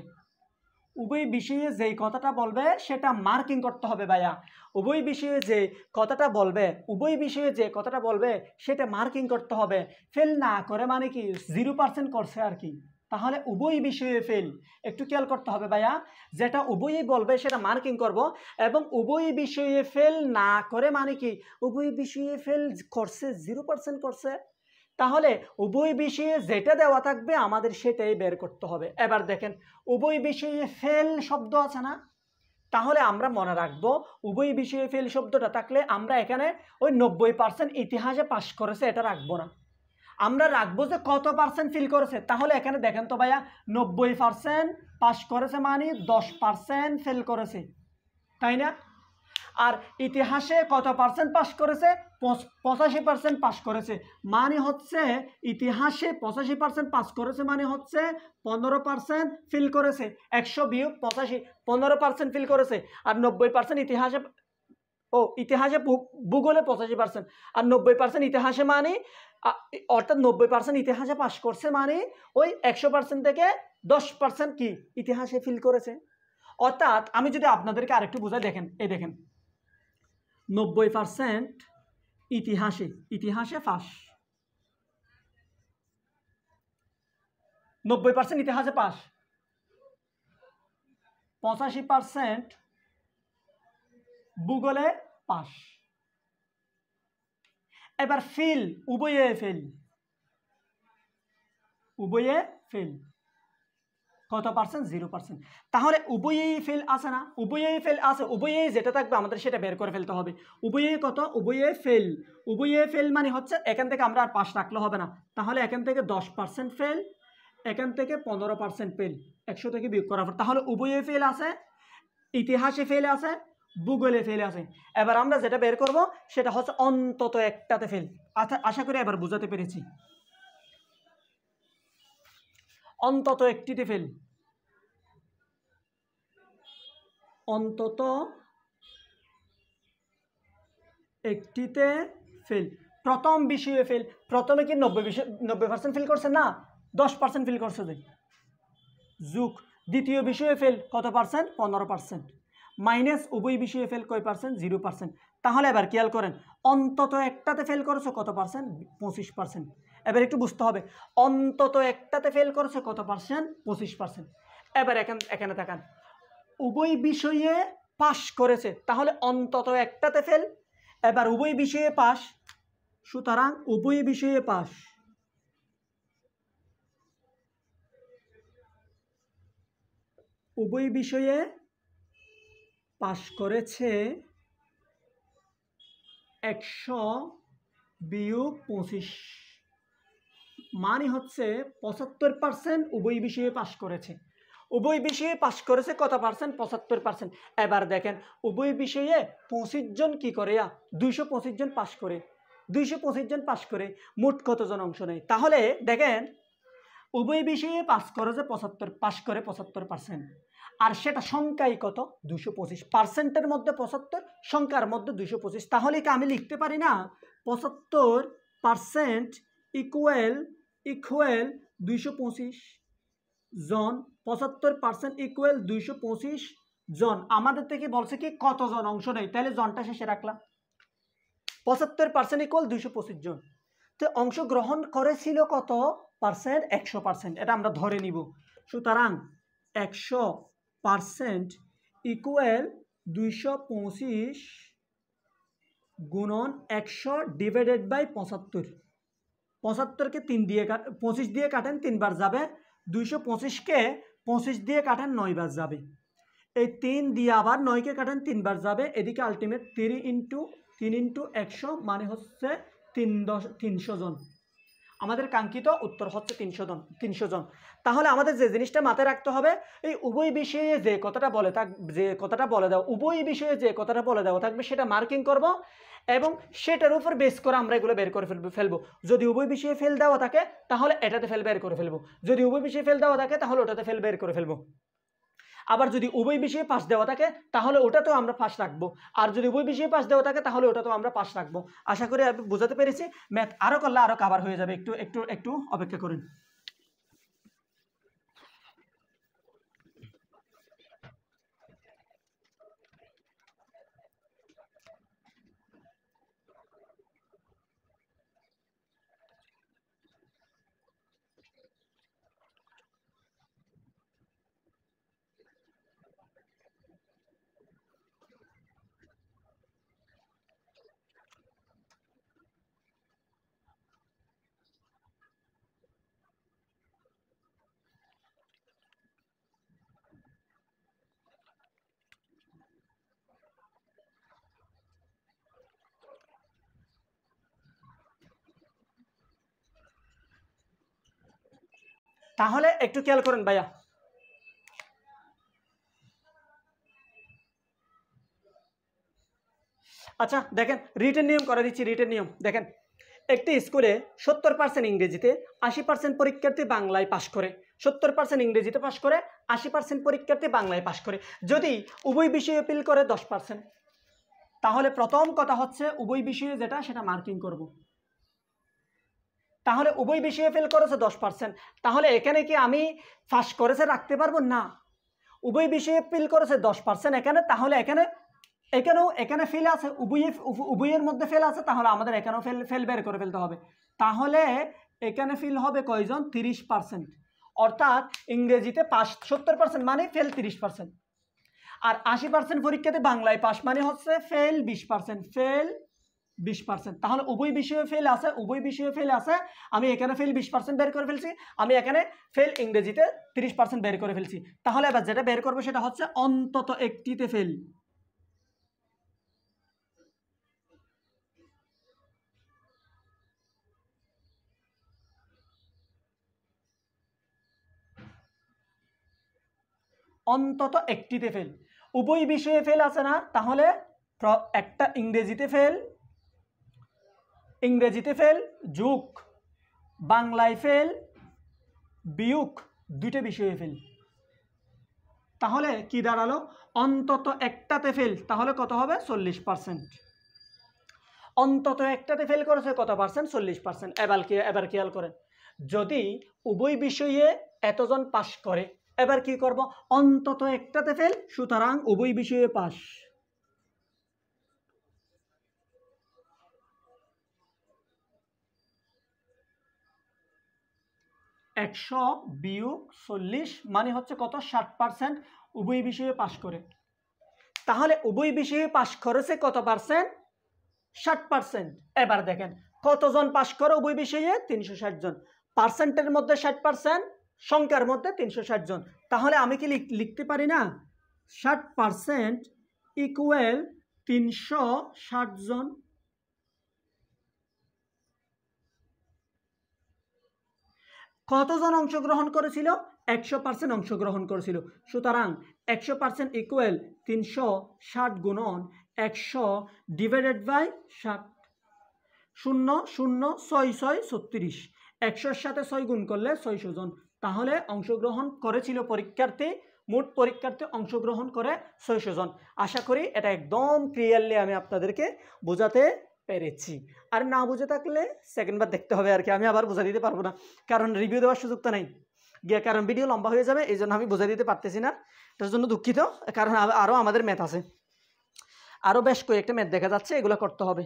উভয় বিষয়ে যে কথাটা বলবে সেটা মার্কিং করতে হবে ভাইয়া, উভয় বিষয়ে যে কথাটা বলবে, উভয় বিষয়ে যে কথাটা বলবে সেটা মার্কিং করতে হবে। ফেল না করে মানে কি 0% করছে আর কি, তাহলে উভয় বিষয়ে ফেল। একটু খেয়াল করতে হবে ভাইয়া, যেটা উভয়ই বলবে সেটা মার্কিং করব, এবং উভয় বিষয়ে ফেল না করে মানে কি উভয় বিষয়ে ফেল করছে 0% করছে, তাহলে উভয় বিষয়ে যেটা দেওয়া থাকবে আমাদের সেটাই বের করতে হবে। এবার দেখেন, উভয় বিষয়ে ফেল শব্দ আছে না, তাহলে আমরা মনে রাখবো উভয় বিষয়ে ফেল শব্দটা থাকলে আমরা এখানে ওই 90% ইতিহাসে পাশ করেছে এটা রাখবো না, আমরা রাখবো যে কত পার্সেন্ট ফেল করেছে। তাহলে এখানে দেখেন তো ভাইয়া, 90% পাশ করেছে মানে 10% ফেল করেছে, তাই না? আর ইতিহাসে কত পার্সেন্ট পাস করেছে? 85% পাস করেছে, মানে হচ্ছে ইতিহাসে 85% পাস করেছে মানে হচ্ছে 15% ফিল করেছে। 100 বিয়োগ 85, 15% ফিল করেছে। আর 90% ইতিহাসে, ইতিহাসে ভূগোলে 85%, আর 90% ইতিহাসে মানে অর্থাৎ 90% ইতিহাসে পাস করছে মানে ওই 100% থেকে 10% কি ইতিহাসে ফিল করেছে। অর্থাৎ আমি যদি আপনাদেরকে আরেকটু বোঝাই, দেখেন এই দেখেন, 90% ইতিহাসে পাস, 90% ইতিহাসে পাস, 85% ভূগোলে পাস। এবার ফেল, উভয়ে ফেল কত পার্সেন্ট? 0%। তাহলে উভয়েই ফেল আছে না, উভয়েই ফেল আছে, উভয়েই যেটা থাকবে আমাদের সেটা বের করে ফেলতে হবে। উভয়েই কত? উভয়ে ফেল মানে হচ্ছে এখান থেকে আমরা আর পাস রাখলে হবে না, তাহলে এখান থেকে 10% ফেল, এখান থেকে 15% ফেল, 100 থেকে বিয়োগ করার পর, তাহলে উভয়ে ফেল আছে, ইতিহাসে ফেল আছে, ভূগোলে ফেল আছে। এবার আমরা যেটা বের করব সেটা হচ্ছে অন্তত একটাতে ফেল। আশা করি এবার বুঝাতে পেরেছি, অন্তত একটিতে ফেল, অন্তত একটিতে ফেল। প্রথম বিষয়ে ফেল, প্রথমে কি 90% ফেল করছে না, 10% ফেল করছে যে যুগ। দ্বিতীয় বিষয়ে ফেল কত পার্সেন্ট? 15%। মাইনাস উভয় বিষয়ে ফেল কয় পার্সেন্ট? 0%। তাহলে এবার খেয়াল করেন, অন্তত একটাতে ফেল করেছে কত পার্সেন্ট? 25%। এবার একটু বুঝতে হবে, অন্তত একটাতে ফেল করেছে কত পার্সেন্ট? 25%। এবার এখানে দেখান, উভয় বিষয়ে পাস করেছে, তাহলে অন্তত একটাতে ফেল। এবার উভয় বিষয়ে পাস, সুতরাং উভয় বিষয়ে পাস, উভয় বিষয়ে পাস করেছে 100 বিয়োগ 25 মানে হচ্ছে 75% উভয় বিষয়ে পাস করেছে। উভয় বিষয়ে পাস করেছে কত পার্সেন্ট? 75%। এবার দেখেন, উভয় বিষয়ে 25 জন কি করে? 225 জন পাস করে, 225 জন পাস করে মোট কতজন অংশ নেয়? তাহলে দেখেন, উভয় বিষয়ে পাস করেছে 75, পাস করে 75%, আর সেটা সংখ্যাই কত? 225। পার্সেন্টের মধ্যে 75, সংখ্যার মধ্যে 225। তাহলে কি আমি লিখতে পারি না 75% ইকুয়াল 225 জন? 75% ইকুয়াল 225 জন। আমাদের থেকে বলছে কি কতজন অংশ নেয়, তাহলে জনটা শেষে রাখলাম। 75% ইকুয়াল 225 জন, তো অংশগ্রহণ করেছিল কত পার্সেন্ট? 100%। এটা আমরা ধরে নিব। সুতরাং 100% ইকুয়াল 225 গুণন 100 ডিভাইডেড বাই 75। 75কে 3 দিয়ে 25 দিয়ে কাটেন 3 বার যাবে, 225কে 25 দিয়ে কাটেন 9 বার যাবে, এই 3 দিয়ে আবার 9কে কাটেন 3 বার যাবে, এদিকে আলটিমেট 3 ইন্টু 100 মানে হচ্ছে 300 জন। আমাদের কাঙ্ক্ষিত উত্তর হচ্ছে 300 জন। তাহলে আমাদের যে জিনিসটা মাথায় রাখতে হবে, এই উভয় বিষয়ে যে কথাটা বলে দাও উভয় বিষয়ে যে কথাটা বলে দেওয়া থাকবে সেটা মার্কিং করব এবং সেটার উপর বেস করে আমরা এগুলো বের করে ফেলবো। যদি উভয় বিষয়ে ফেল দেওয়া থাকে তাহলে এটাতে ফেল বের করে ফেলবো, যদি উভয় বিষয়ে ফেল দেওয়া থাকে তাহলে ওটাতে ফেল বের করে ফেলবো। আবার যদি উভয় বিষয়ে পাস দেওয়া থাকে তাহলে ওটাতেও আমরা পাস রাখবো, আর যদি উভয় বিষয়ে পাস দেওয়া থাকে তাহলে ওটাতেও আমরা পাস রাখবো। আশা করি আমি বোঝাতে পেরেছি। ম্যাথ আরো করলে আরো কভার হয়ে যাবে, একটু একটু একটু অপেক্ষা করুন। তাহলে একটু খেয়াল করেন ভাইয়া। আচ্ছা দেখেন, রিটেন নিয়ম করে দিচ্ছি। রিটেন নিয়ম দেখেন, একটি স্কুলে 70% ইংরেজিতে, 80% পরীক্ষার্থী বাংলায় পাশ করে। 70% ইংরেজিতে পাশ করে, 80% পরীক্ষার্থী বাংলায় পাশ করে। যদি উভয় বিষয়ে ফেল করে 10%, তাহলে প্রথম কথা হচ্ছে উভয় বিষয়ে যেটা সেটা মার্কিং করব। তাহলে উভয় বিষয়ে ফেল করেছে 10%, তাহলে এখানে কি আমি পাস করেছে রাখতে পারবো না? উভয় বিষয়ে ফেল করেছে 10% এখানে, তাহলে এখানে ফেল আছে, উভয়ের মধ্যে ফেল আছে, তাহলে আমাদের এখানেও ফেল বের করে ফেলতে হবে। তাহলে এখানে ফেল হবে কয়জন? 30%। অর্থাৎ ইংরেজিতে পাস 70% মানে ফেল 30%, আর 80% পরীক্ষাতে বাংলায় পাস মানে হচ্ছে ফেল 20%। ফেল 20%, তাহলে উভয় বিষয়ে ফেল আছে, উভয় বিষয়ে ফেল আছে। আমি এখানে ফেল 20% বের করে ফেলছি, আমি এখানে ফেল ইংরেজিতে 30% বের করে ফেলছি। তাহলে এবার যেটা বের করবো সেটা হচ্ছে অন্তত একটিতে ফেল। অন্তত একটিতে ফেল। উভয় বিষয়ে ফেল আছে না, তাহলে একটা ইংরেজিতে ফেল যোগ বাংলায় ফেল বিয়োগ দুইটা বিষয়ে ফেল। তাহলে কি দাঁড়ালো? অন্তত একটাতে ফেল, তাহলে কত হবে? 40%। অন্তত একটাতে ফেল করেছে কত পার্সেন্ট? 40%। এবার খেয়াল করেন, যদি উভয় বিষয়ে এতজন পাস করে, এবার কি করব? অন্তত একটাতে ফেল, সুতরাং উভয় বিষয়ে পাস। 100 বিয়োগ 40 মানে হচ্ছে কত? 60% উভয় বিষয়ে পাস করে। তাহলে উভয় বিষয়ে পাস করেছে কত পার্সেন্ট? 60%। এবার দেখেন কতজন পাস করে উভয় বিষয়ে? 360 জন। পার্সেন্টের মধ্যে 60%, সংখ্যার মধ্যে 360 জন। তাহলে আমি কি লিখতে পারি না 60% ইকুয়াল 360 জন? কতজন অংশগ্রহণ করেছিল? 100% অংশগ্রহণ করেছিল। সুতরাং 100% ইকুয়াল 360 গুণন 100 ডিভাইডেড বাই 60। 0 0 6 6 36। 100-র সাথে 6 গুণ করলে 600 জন। তাহলে অংশগ্রহণ করেছিল পরীক্ষার্থী, মোট পরীক্ষার্থী অংশগ্রহণ করে 600 জন। আশা করি এটা একদম ক্লিয়ারলি আমি আপনাদেরকে বোঝাতে পেরেছি। আর না বুঝে থাকলে সেকেন্ডবার দেখতে হবে আর কি, আমি আবার বোঝা দিতে পারবো না, কারণ রিভিউ দেওয়ার সুযোগ তো নেই, কারণ ভিডিও লম্বা হয়ে যাবে, এই জন্য আমি বোঝা দিতে পারতেছি না। তার জন্য দুঃখিত, কারণ আরও আমাদের ম্যাথ আছে, আরও বেশ কয়েকটা ম্যাথ দেখা যাচ্ছে, এগুলো করতে হবে।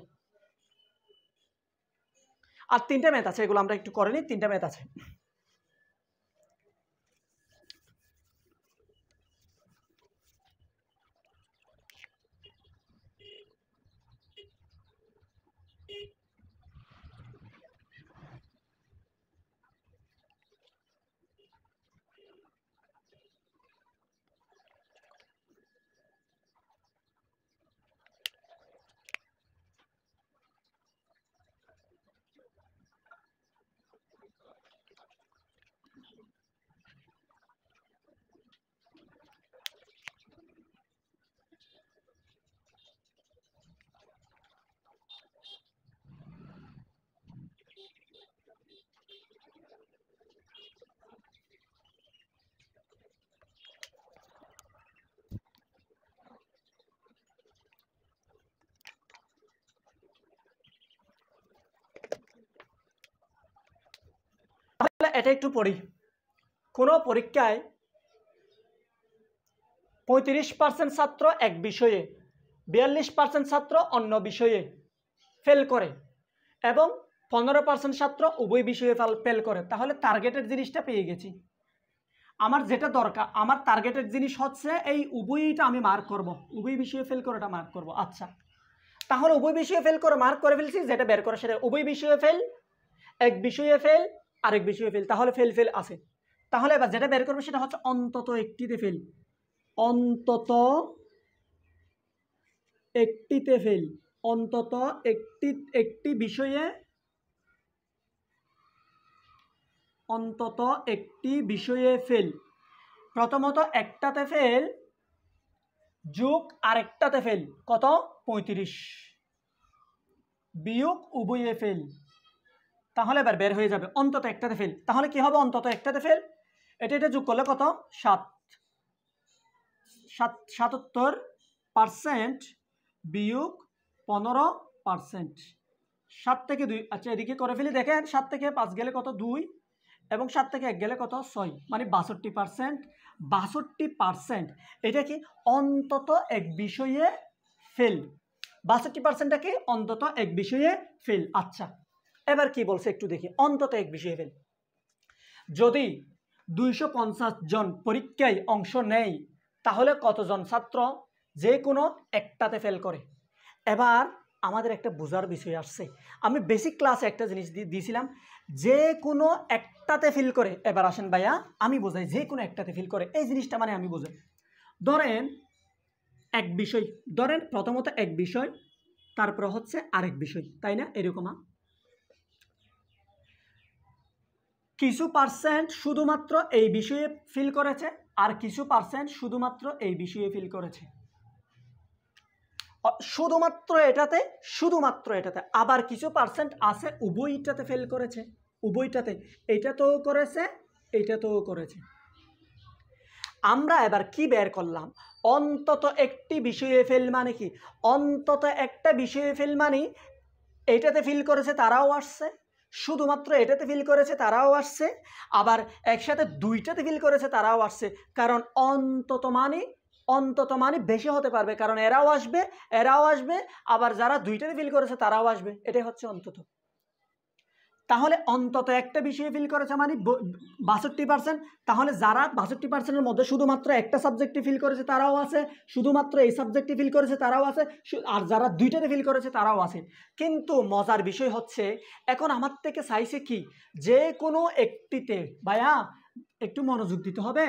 আর 3টা ম্যাথ আছে, এগুলো আমরা একটু করে নিই। 3টা ম্যাথ আছে। এটা একটু পড়ি। কোনো পরীক্ষায় 35% ছাত্র এক বিষয়ে, 42% ছাত্র অন্য বিষয়ে ফেল করে এবং 15% ছাত্র উভয় বিষয়ে ফেল করে, তাহলে টার্গেটের জিনিসটা পেয়ে গেছি। আমার যেটা দরকার, আমার টার্গেটের জিনিস হচ্ছে এই উভয়টা আমি মার্ক করব, উভয় বিষয়ে ফেল করাটা মার্ক করব। আচ্ছা, তাহলে উভয় বিষয়ে ফেল করে মার্ক করে ফেলছি, যেটা বের করে সেটা উভয় বিষয়ে ফেল, এক বিষয়ে ফেল, আরেক বিষয়ে ফেল, তাহলে ফেল ফেল আছে। তাহলে এবার যেটা বের করবে সেটা হচ্ছে অন্তত একটিতে ফেল, অন্তত একটিতে ফেল, অন্তত একটি বিষয়ে, অন্তত একটি বিষয়ে ফেল। প্রথমত একটাতে ফেল যোগ আরেকটাতে ফেল কত? 35 বিয়োগ উভয়ে ফেল, তাহলে এবার বের হয়ে যাবে অন্তত একটাতে ফেল। তাহলে কি হবে? অন্তত একটাতে ফেল, এটা যোগ করলে কত? 77% বিয়োগ 15%, 7 থেকে 2। আচ্ছা, এদিকে করে ফেলি, দেখেন 7 থেকে 5 গেলে কত? 2, এবং 7 থেকে 1 গেলে কত? 6, মানে 62%। 62% এটা কি? অন্তত এক বিষয়ে ফেল। 62%টা কি? অন্তত এক বিষয়ে ফেল। আচ্ছা, এবার কি বলছে একটু দেখি। অন্তত এক বিষয়ে ফেল, যদি 250 জন পরীক্ষায় অংশ নেয় তাহলে কতজন ছাত্র যে কোনো একটাতে ফেল করে? এবার আমাদের একটা বোঝার বিষয় আসছে। আমি বেসিক ক্লাসে একটা জিনিস দিয়েছিলাম, যে কোনো একটাতে ফেল করে। এবার আসেন ভাইয়া আমি বোঝাই, যে কোনো একটাতে ফেল করে এই জিনিসটা মানে আমি বোঝাই। ধরেন এক বিষয়, ধরেন প্রথমত এক বিষয়, তারপর হচ্ছে আরেক বিষয়, তাই না? এরকম কিছু পার্সেন্ট শুধুমাত্র এই বিষয়ে ফিল করেছে, আর কিছু পার্সেন্ট শুধুমাত্র এই বিষয়ে ফিল করেছে। শুধুমাত্র এটাতে, শুধুমাত্র এটাতে। আবার কিছু পার্সেন্ট আছে উভয়টাতে ফেল করেছে, উভয়টাতে, এইটাতেও করেছে, এইটাতেও করেছে। আমরা এবার কি বের করলাম? অন্তত একটি বিষয়ে ফেল মানে কি? অন্তত একটা বিষয়ে ফেল মানে এইটাতে ফিল করেছে তারাও আসছে, শুধুমাত্র এটাতে ফিল করেছে তারাও আসছে, আবার একসাথে দুইটাতে ফিল করেছে তারাও আসছে। কারণ অন্তত মানে বেশি হতে পারবে, কারণ এরাও আসবে, এরাও আসবে, আবার যারা দুইটাতে ফিল করেছে তারাও আসবে, এটাই হচ্ছে অন্তত। তাহলে অন্তত একটা বিষয়ে ফিল করেছে মানে 62%। তাহলে যারা 62%-এর মধ্যে শুধুমাত্র একটা সাবজেক্টে ফিল করেছে তারাও আছে, শুধুমাত্র এই সাবজেক্টে ফিল করেছে তারাও আছে, আর যারা দুইটাতে ফিল করেছে তারাও আছে। কিন্তু মজার বিষয় হচ্ছে, এখন আমার থেকে চাইছে কি? যে কোনো একটিতে, ভাইয়া একটু মনোযোগ দিতে হবে,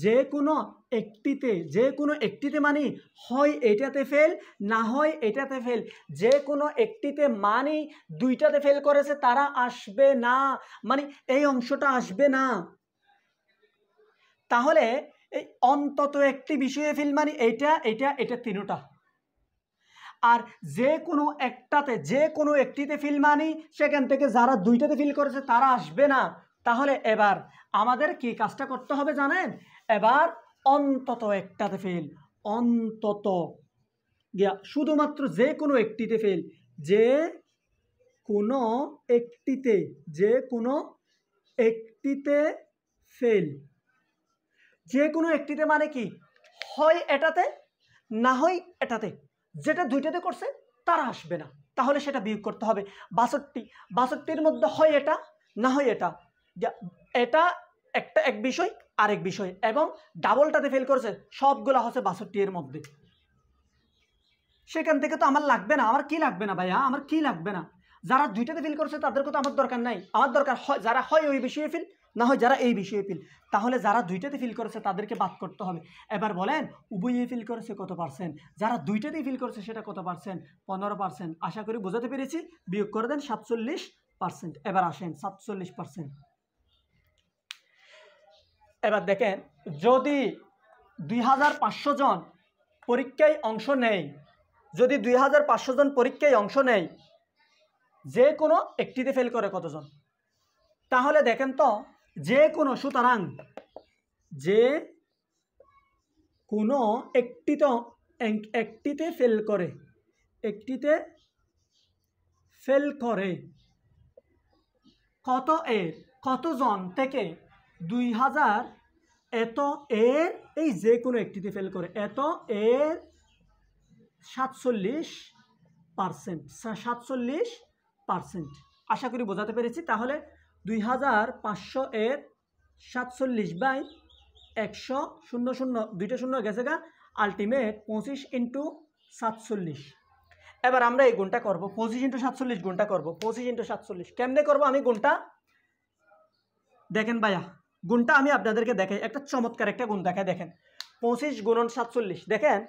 যে কোনো একটিতে, যে কোনো একটিতে মানে হয় এটাতে ফেল, না হয় এটাতে ফেল। যে কোনো একটিতে মানে দুইটাতে ফেল করেছে তারা আসবে না, মানে এই অংশটা আসবে না। তাহলে এই অন্তত একটি বিষয়ে ফেল মানে এটা, এটা, এটা তিনটা। আর যে কোনো একটাতে, যে কোনো একটিতে ফিল মানি সেখান থেকে যারা দুইটাতে ফিল করেছে তারা আসবে না। তাহলে এবার আমাদের কি কাজটা করতে হবে জানেন? এবার অন্তত একটাতে ফেল, অন্তত শুধুমাত্র যে কোনো একটিতে ফেল, যে কোনো একটিতে, যে কোনো একটিতে ফেল। যে কোনো একটিতে মানে কি? হয় এটাতে, না হয় এটাতে, যেটা দুইটাতে করছে তারা আসবে না। তাহলে সেটা বিয়োগ করতে হবে। 62-62-র মধ্যে হয় এটা, না হয় এটা, এটা একটা এক বিষয় আরেক বিষয়, এবং ডাবলটাতে ফেল করেছে, সবগুলো হচ্ছে 62-এর মধ্যে। সেখান থেকে তো আমার লাগবে না। আমার কি লাগবে না ভাইয়া? আমার কি লাগবে না? যারা দুইটাতে ফিল করছে তাদেরকে তো আমার দরকার নাই। আমার দরকার হয় যারা হয় ওই বিষয়ে ফিল, না হয় যারা এই বিষয়ে ফিল। তাহলে যারা দুইটাতে ফিল করেছে তাদেরকে বাদ করতে হবে। এবার বলেন উভয়ে ফিল করেছে কত পার্সেন্ট? যারা দুইটাতেই ফিল করেছে সেটা কত পার্সেন্ট? 15%। আশা করি বোঝাতে পেরেছি। বিয়োগ করে দেন 47%। এবার আসেন 47%। এবার দেখেন, যদি 2500 জন পরীক্ষায় অংশ নেয়, যদি 2500 জন পরীক্ষায় অংশ নেয়, যে কোনো একটিতে ফেল করে কতজন? তাহলে দেখেন তো, যে কোনো, সুতরাং যে কোনো একটিতে ফেল করে, একটিতে ফেল করে কত এর? কতজন থেকে 2000 এত এর এই যে কোনো একটিতে ফেল করে, এত এর 47%, 47%। আশা করি বোঝাতে পেরেছি। তাহলে 2500 এর 47/100, 00 দুইটা শূন্য গেছে গা, আলটিমেট 25 × 47। এবার আমরা এই গুণটা করব, 25 × 47 গুণটা করব। 25 × 47 কেমনে করব আমি গুণটা? দেখেন ভাইয়া, গুণটা আমি আপনাদেরকে দেখাই, একটা চমৎকার একটা গুণ দেখাই। দেখেন 25 × 47, দেখেন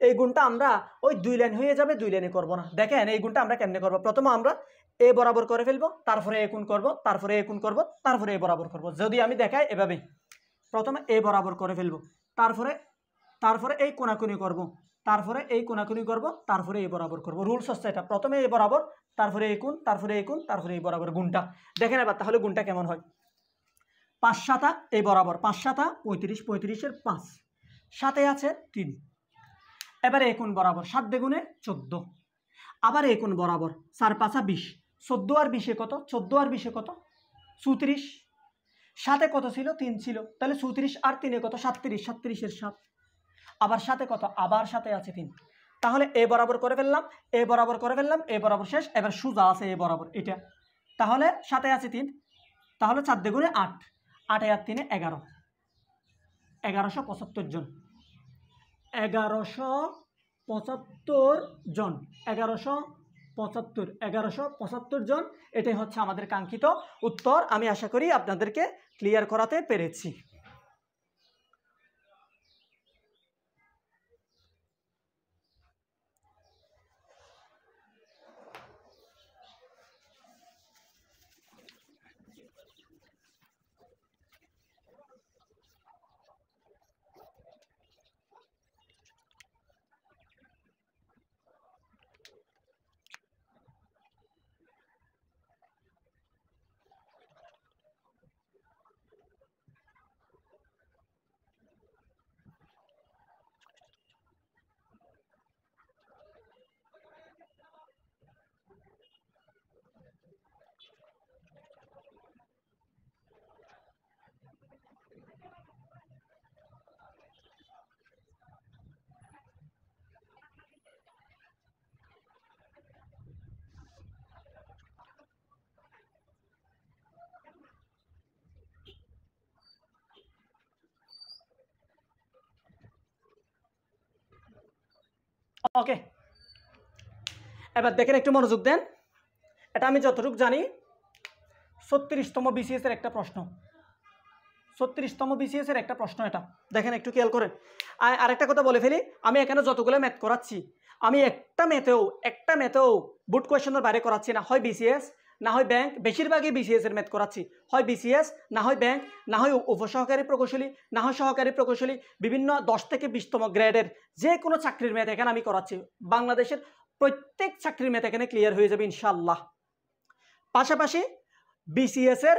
এই গুণটা আমরা ওই 2 লাইন হয়ে যাবে, 2 লাইনে করব না। দেখেন এই গুণটা আমরা কেমনে করব? প্রথমে আমরা এ বরাবর করে ফেলবো, তারপরে এ গুণ করব, তারপরে এ গুণ করব, তারপরে এ বরাবর করব। যদি আমি দেখাই এভাবে, প্রথমে এ বরাবর করে ফেলবো, তারপরে এই কোনাকুনি করব, তারপরে এই কোনাকুনি করব, তারপরে এই বরাবর করব। রুলস হচ্ছে এটা, প্রথমে এই বরাবর, তারপরে এই কোণ, তারপরে এই কোণ, তারপরে এই বরাবর। গুণটা দেখেন এবার, তাহলে গুণটা কেমন হয়? 5 7 এই বরাবর, 5 7 35, 35 এর 5, সাথে আছে 3। এবারে এই কোণ বরাবর 7 দ্বিগুণে 14, আবার এই কোণ বরাবর 4 5 20, 14 আর 20 কত? 14 আর 20 কত? 34। সাথে কত ছিল? 3 ছিল, তাহলে 34 আর 3 কত? 37, 37 এর 7, আবার সাথে কত? আবার সাথে আছে 3। তাহলে এ বরাবর করে ফেললাম, এ বরাবর করে ফেললাম, এ বরাবর শেষ। এবার সোজা আছে এ বরাবর এটা, তাহলে সাথে আছে 3, তাহলে 4 দ্বিগুণে 8, 8 আর 3 11, 1175 জন, 1175 জন, 1175 জন। এটাই হচ্ছে আমাদের কাঙ্ক্ষিত উত্তর। আমি আশা করি আপনাদেরকে ক্লিয়ার করাতে পেরেছি। ওকে, এবার দেখেন, একটু মনোযোগ দেন। এটা আমি যতটুকু জানি 36তম BCS এর একটা প্রশ্ন, 36তম BCS এর একটা প্রশ্ন এটা। দেখেন একটু খেয়াল করেন। আরেকটা কথা বলে ফেলি, আমি এখানে যতগুলো ম্যাথ করাচ্ছি, আমি একটা ম্যাথেও বুট কোয়েশনের বাইরে করাচ্ছি না। হয় BCS, না হয় ব্যাংক, বেশিরভাগই BCS এর ম্যাথ করাচ্ছি। হয় BCS, না হয় ব্যাংক, না হয় উপসহকারী প্রকৌশলী, না হয় সহকারী প্রকৌশলী, বিভিন্ন 10 থেকে 20তম গ্রেডের যে কোনো চাকরির ম্যাথ এখানে আমি করাচ্ছি। বাংলাদেশের প্রত্যেক চাকরির ম্যাথ এখানে ক্লিয়ার হয়ে যাবে ইনশাআল্লাহ। পাশাপাশি BCS এর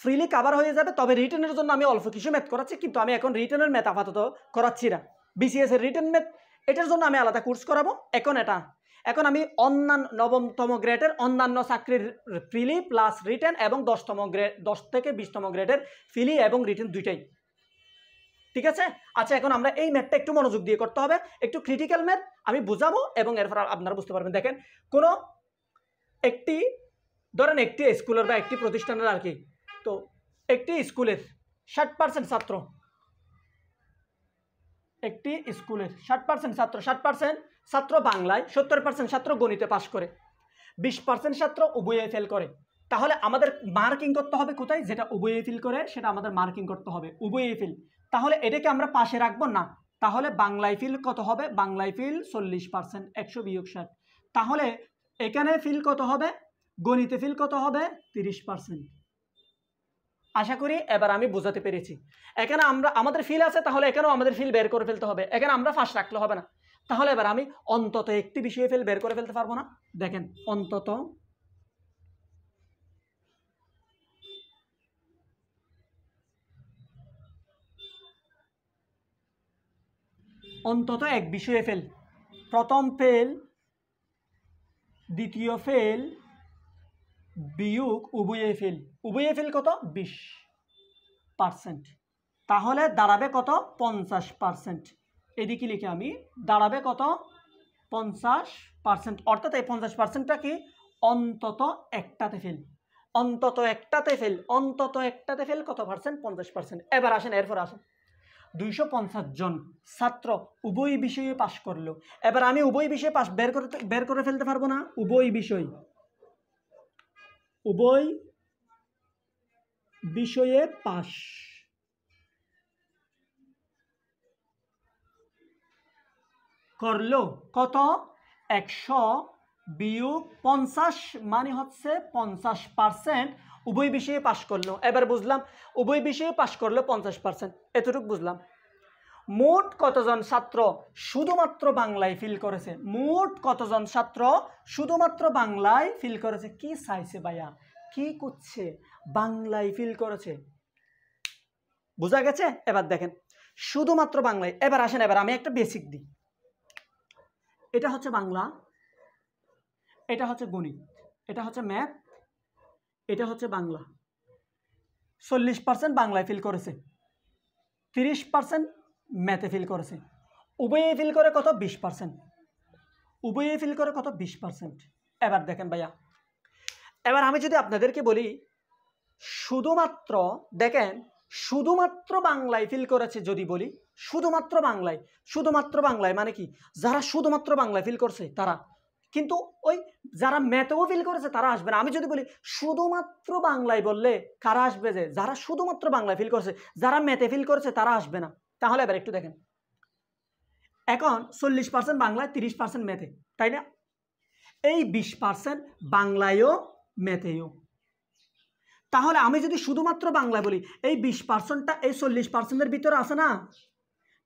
ফ্রিলি কাভার হয়ে যাবে, তবে রিটেনের জন্য আমি অল্প কিছু ম্যাথ করাচ্ছি, কিন্তু আমি এখন রিটেনের ম্যাথ আপাতত করাচ্ছি না। BCS এর রিটেন ম্যাথ, এটার জন্য আমি আলাদা কোর্স করাবো। এখন আমি অন্যান্য 9তম গ্রেডের অন্যান্য চাকরির ফ্রিলি প্লাস রিটেন এবং 10 থেকে 20তম গ্রেডের ফ্রিলি এবং রিটেন দুইটাই, ঠিক আছে? আচ্ছা, এখন আমরা এই ম্যাথটা একটু মনোযোগ দিয়ে করতে হবে, একটু ক্রিটিক্যাল ম্যাথ আমি বুঝাবো এবং এরপর আপনারা বুঝতে পারবেন। দেখেন, কোনো একটি ধরেন একটি স্কুলের বা একটি প্রতিষ্ঠানের আর কি, তো একটি স্কুলের 60% ছাত্র, একটি স্কুলের 60% ছাত্র, 60% ছাত্র বাংলায়, 70% ছাত্র গণিতে পাশ করে, 20% ছাত্র উভয়ে ফেল করে। তাহলে আমাদের মার্কিং করতে হবে কোথায়? যেটা উভয়ে ফেল করে সেটা আমাদের মার্কিং করতে হবে, উভয়ে ফেল। তাহলে এটাকে আমরা পাশে রাখবো না, তাহলে বাংলায় ফিল কত হবে? বাংলায় ফিল 40%, 100 - 60। তাহলে এখানে ফিল কত হবে? গণিতে ফিল কত হবে? 30%। আশা করি এবার আমি বোঝাতে পেরেছি। এখানে আমাদের ফিল আছে, তাহলে এখানেও আমাদের ফিল বের করে ফেলতে হবে, এখানে আমরা ফার্স্ট রাখলে হবে না। তাহলে এবার আমি অন্তত একটি বিষয়ে ফিল বের করে ফেলতে পারবো না? দেখেন, অন্তত এক বিষয়ে ফেল, প্রথম ফেল, দ্বিতীয় ফেল, বিয়োগ উভয়ে ফেল, উভয়ে ফেল কত 20%, তাহলে দাঁড়াবে কত 50%। এদিকে লিখে আমি দাঁড়াবে কত 50%, অর্থাৎ এই 50%টা কি অন্তত একটাতে ফেল, অন্তত একটাতে ফেল, অন্তত একটাতে ফেল কত পার্সেন্ট 50%। এবার আসেন, এরপর আসেন 250 জন ছাত্র উভয় বিষয়ে পাশ করলো। এবার আমি উভয় বিষয়ে পাশ বের করে ফেলতে পারবো না? উভয় বিষয়ে পাশ করলো কত 100 বিয়োগ 50 মানে হচ্ছে 50%, উভয় বিষয়ে পাশ করলো। এবার বুঝলাম উভয় বিষয়ে পাশ করলো 50%, এতটুকু বুঝলাম। মোট কতজন ছাত্র শুধুমাত্র বাংলায় ফিল করেছে? মোট কতজন ছাত্র শুধুমাত্র বাংলায় ফিল করেছে? কি চাইছে ভাইয়া, কি করছে? বাংলায় ফিল করেছে, বোঝা গেছে? এবার দেখেন শুধুমাত্র বাংলায়। এবার আসেন, এবার আমি একটা বেসিক দিই। এটা হচ্ছে বাংলা, এটা হচ্ছে গণিত, এটা হচ্ছে ম্যাথ, এটা হচ্ছে বাংলা। 40% বাংলায় ফিল করেছে, 30% ম্যাথে ফিল করেছে। উভয়ে ফিল করে কত 20%, উভয়ে ফিল করে কত 20%। এবার দেখেন ভাইয়া, এবার আমি যদি আপনাদেরকে বলি শুধুমাত্র, দেখেন শুধুমাত্র বাংলায় ফিল করেছে, যদি বলি শুধুমাত্র বাংলায় মানে কি, যারা শুধুমাত্র বাংলায় ফিল করছে তারা, কিন্তু ওই যারা ম্যাথেও ফিল করেছে তারা আসবে না। আমি যদি বলি শুধুমাত্র বাংলায়, বললে কারা আসবে? যে যারা শুধুমাত্র বাংলায় ফিল করছে, যারা ম্যাথে ফিল করেছে তারা আসবে না। তাহলে এবার একটু দেখেন, এখন 40% বাংলায়, 30% ম্যাথে, তাই না? এই 20% বাংলায়ও ম্যাথেও। তাহলে আমি যদি শুধুমাত্র বাংলায় বলি, এই 20%টা এই 40%-এর ভিতরে আছে না?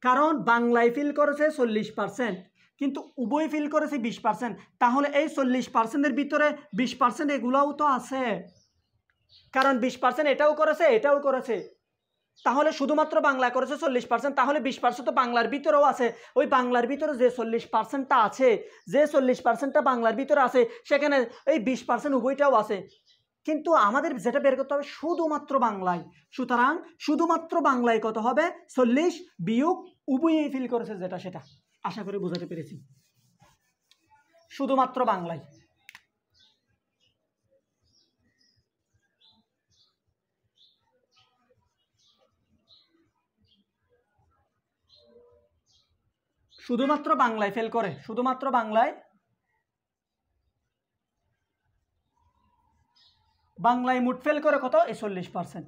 কারণ বাংলায় ফিল করেছে 40%, কিন্তু উভয় ফিল করেছে 20%। তাহলে এই 40%-এর ভিতরে 20% এগুলোও তো আছে, কারণ 20% এটাও করেছে, এটাও করেছে। তাহলে শুধুমাত্র বাংলা করেছে 40%, তাহলে 20% তো বাংলার ভিতরেও আছে। ওই বাংলার ভিতরে যে 40%টা আছে, যে 40%টা বাংলার ভিতরে আছে, সেখানে এই 20% উভয়টাও আছে। কিন্তু আমাদের যেটা বের করতে হবে শুধুমাত্র বাংলায়। সুতরাং শুধুমাত্র বাংলায় কত হবে? 40 বিয়োগ উভয়ই ফিল করেছে যেটা, সেটা। আশা করি বোঝাতে পেরেছি। শুধুমাত্র বাংলায়, শুধুমাত্র বাংলায় ফেল করে, শুধুমাত্র বাংলায় মোট ফেল করে কত? এই 40%।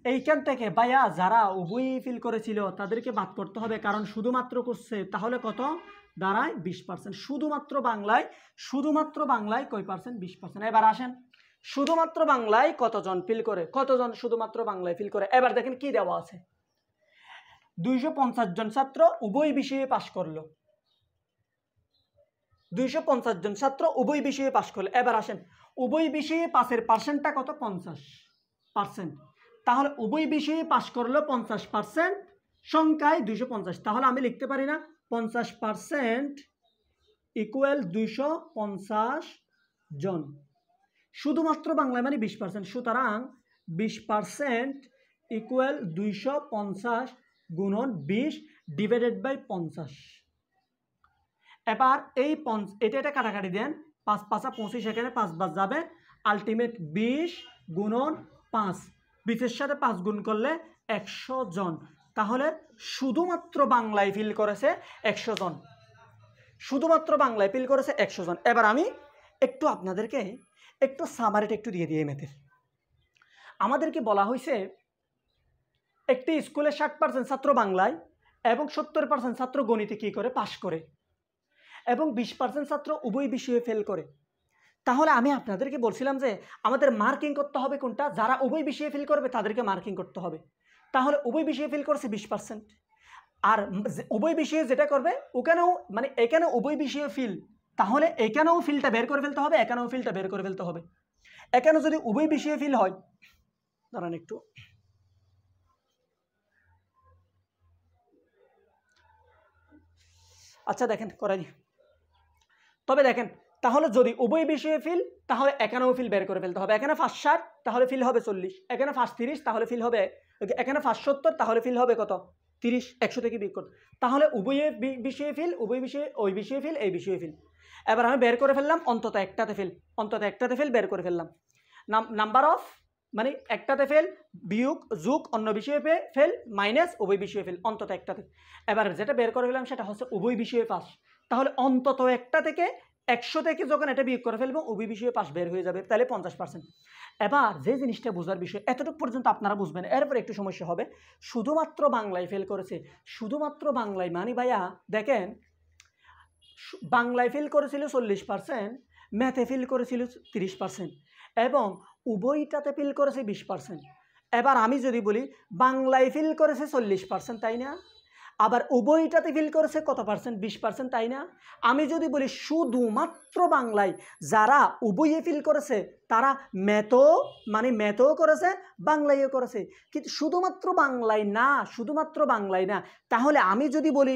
এইখান থেকে ভাইয়া যারা উভয়ই ফিল করেছিল তাদেরকে বাদ করতে হবে, কারণ শুধুমাত্র করছে। তাহলে কত দাঁড়ায়? 20%। শুধুমাত্র বাংলায় কয় পার্সেন্ট? 20%। এবার আসেন শুধুমাত্র বাংলায় কতজন ফিল করে, কতজন শুধুমাত্র বাংলায় ফিল করে। এবার দেখেন কি দেওয়া আছে, 250 জন ছাত্র উভয় বিষয়ে পাশ করলো, 250 জন ছাত্র উভয় বিষয়ে পাশ করলো। এবার আসেন উভয় বিষয়ে পাসের পার্সেন্টটা কত? 50%। তাহলে উভয় বিষয়ে পাশ করলো 50%, সংখ্যায় 250। তাহলে আমি লিখতে পারি না 50% ইকুয়াল 250 জন। শুধুমাত্র বাংলায় মানে 20%, সুতরাং 20% ইকুয়াল 250 গুণন 20 ডিভাইডেড বাই 50। এবার এই এটা কাটাকাটি দেন, 5 5 25, এখানে 5 বাদ যাবে, আলটিমেট 20 গুণন 5, 20-এর সাথে 5 গুণ করলে 100 জন। তাহলে শুধুমাত্র বাংলায় ফিল করেছে 100 জন, শুধুমাত্র বাংলায় ফিল করেছে 100 জন। এবার আমি একটু আপনাদেরকে একটু সামারিটা একটু দিয়ে দিই ম্যাথের। আমাদেরকে বলা হয়েছে একটি স্কুলে 60% ছাত্র বাংলায় এবং 70% ছাত্র গণিতে কি করে? পাশ করে, এবং 20% ছাত্র উভয় বিষয়ে ফেল করে। তাহলে আমি আপনাদেরকে বলছিলাম যে আমাদের মার্কিং করতে হবে কোনটা? যারা উভয় বিষয়ে ফেল করবে তাদেরকে মার্কিং করতে হবে। তাহলে উভয় বিষয়ে ফেল করছে 20%, আর উভয় বিষয়ে যেটা করবে ওখানেও, মানে এখানে উভয় বিষয়ে ফিল, তাহলে এখানেও ফিলটা বের করে ফেলতে হবে, এখানেও ফিলটা বের করে ফেলতে হবে। এখানে যদি উভয় বিষয়ে ফিল হয়, দাঁড়ান একটু, আচ্ছা দেখেন করাই, তবে দেখেন তাহলে যদি উভয় বিষয়ে ফিল, তাহলে এখানেও ফিল বের করে ফেলতে হবে। এখানে 560 তাহলে ফিল হবে 40, এখানে 530 তাহলে ফিল হবে, এখানে 570 তাহলে ফিল হবে কত 30, 100 থেকে বিয়োগ করতে। তাহলে উভয় বিষয়ে ফিল, উভয় বিষয়ে, ওই বিষয়ে ফিল, এই বিষয়ে ফিল। এবার আমি বের করে ফেললাম অন্তত একটাতে ফিল, অন্তত একটাতে ফিল বের করে ফেললাম। নাম্বার অফ মানে একটাতে ফেল বিয়োগ যোগ অন্য বিষয়ে ফেল মাইনাস উভয় বিষয়ে ফেল অন্তত একটাতে। এবার যেটা বের করে ফেললাম সেটা হচ্ছে উভয় বিষয়ে পাস। তাহলে অন্তত একটা থেকে 100 থেকে যখন এটা বিয়োগ করে ফেলবো উভয় বিষয়ে পাস বের হয়ে যাবে, তাহলে 50%। এবার যে জিনিসটা বোঝার বিষয়, এতটুকু পর্যন্ত আপনারা বুঝবেন, এরপর একটু সমস্যা হবে। শুধুমাত্র বাংলায় ফেল করেছে, শুধুমাত্র বাংলায়, মানে ভাইয়া দেখেন বাংলায় ফেল করেছিল 40%, ম্যাথে ফেল করেছিল 30% এবং উভয়টাতে ফিল করেছে 20%। এবার আমি যদি বলি বাংলায় ফিল করেছে 40%, তাই না? আবার উভয়টাতে ফিল করেছে কত পার্সেন্ট? 20%, তাই না? আমি যদি বলি শুধুমাত্র বাংলায় যারা উভয়ে ফিল করেছে তারা ম্যাথও করেছে, বাংলায়ও করেছে, কিন্তু শুধুমাত্র বাংলায় না, শুধুমাত্র বাংলায় না। তাহলে আমি যদি বলি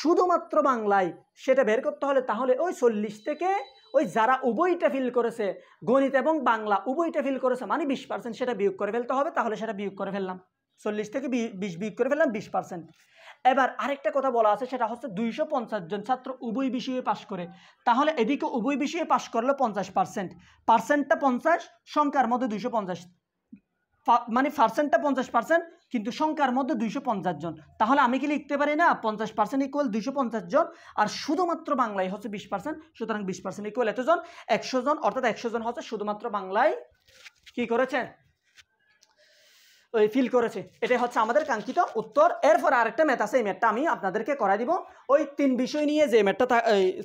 শুধুমাত্র বাংলায়, সেটা বের করতে হলে তাহলে ওই 40 থেকে ওই যারা উভয়টা ফিল করেছে, গণিত এবং বাংলা উভয়টা ফিল করেছে মানে 20%, সেটা বিয়োগ করে ফেলতে হবে। তাহলে সেটা বিয়োগ করে ফেললাম, 40 থেকে 20 বিয়োগ করে ফেললাম, 20%। এবার আরেকটা কথা বলা আছে, সেটা হচ্ছে 250 জন ছাত্র উভয় বিষয়ে পাশ করে। তাহলে এদিকে উভয় বিষয়ে পাশ করলে 50%, পার্সেন্টটা 50, সংখ্যার মধ্যে 250, মানে পার্সেন্টটা 50%, কিন্তু সংখ্যার মধ্যে 250 জন। তাহলে আমি কি লিখতে পারি না 50% ইকুয়াল 250 জন, আর শুধুমাত্র বাংলায় হচ্ছে 20%, সুতরাং 20% ইকুয়াল এতজন, 100 জন, অর্থাৎ 100 জন হচ্ছে শুধুমাত্র বাংলায় কি করেছে, ওই ফিল করেছে। এটাই হচ্ছে আমাদের কাঙ্ক্ষিত উত্তর। এরপর আরেকটা ম্যাথ আছে, এই ম্যাথটা আমি আপনাদেরকে করাই দিব। ওই 3 বিষয় নিয়ে যে ম্যাথটা,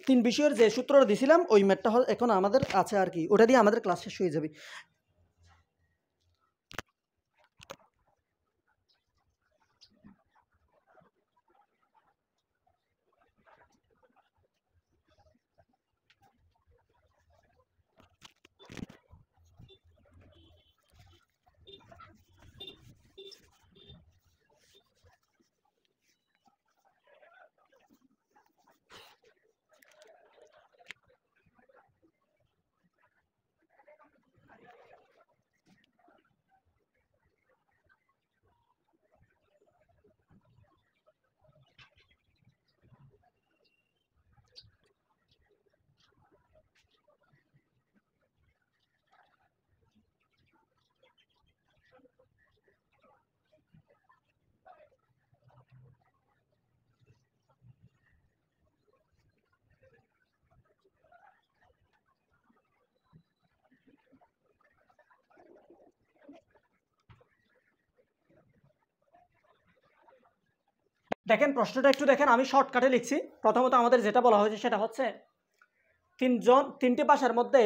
3 বিষয়ের যে সূত্রটা দিছিলাম ওই ম্যাথটা এখন আমাদের আছে আর কি, ওটা দিয়ে আমাদের ক্লাস শেষ হয়ে যাবে। দেখেন প্রশ্নটা একটু দেখেন, আমি শর্টকাটে লিখছি। প্রথমত আমাদের যেটা বলা হয়েছে সেটা হচ্ছে 3টি ভাষার মধ্যে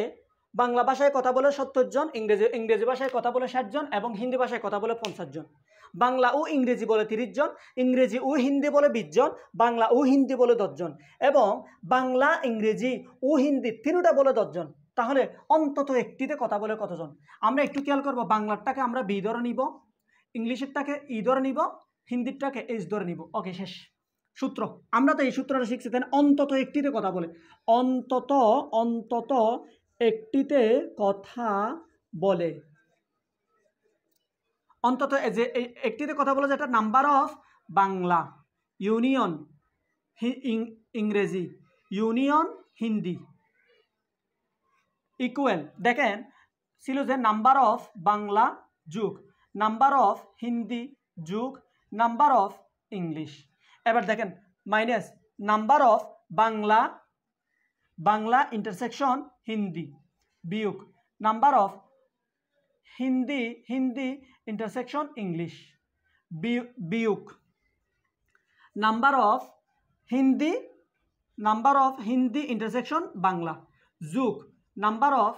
বাংলা ভাষায় কথা বলে 70 জন, ইংরেজি ভাষায় কথা বলে 60 জন এবং হিন্দি ভাষায় কথা বলে 50 জন। বাংলা ও ইংরেজি বলে 30 জন, ইংরেজি ও হিন্দি বলে 20 জন, বাংলা ও হিন্দি বলে 10 জন এবং বাংলা, ইংরেজি ও হিন্দি তিনটা বলে 10 জন। তাহলে অন্তত একটিতে কথা বলে কতজন? আমরা একটু খেয়াল করব, বাংলারটাকে আমরা বি ধরে নিব, ইংলিশেরটাকে ই ধরে নিব, হিন্দিরটাকে এইচ ধরে নিব। ওকে, শেষ। সূত্র, আমরা তো এই সূত্রটা শিখছি, তাই অন্তত একটিতে কথা বলে, অন্তত একটিতে কথা বলে, অন্তত যে একটিতে কথা বলে, যেটা নাম্বার অফ বাংলা ইউনিয়ন ইংরেজি ইউনিয়ন হিন্দি ইকুয়াল, দেখেন ছিল যে নাম্বার অফ বাংলা যোগ নাম্বার অফ হিন্দি যোগ নাম্বার অফ ইংলিশ। এবার দেখেন minus number of Bangla intersection Hindi বিয়োগ number of Hindi intersection English বিয়োগ number of Hindi intersection Bangla যোগ number of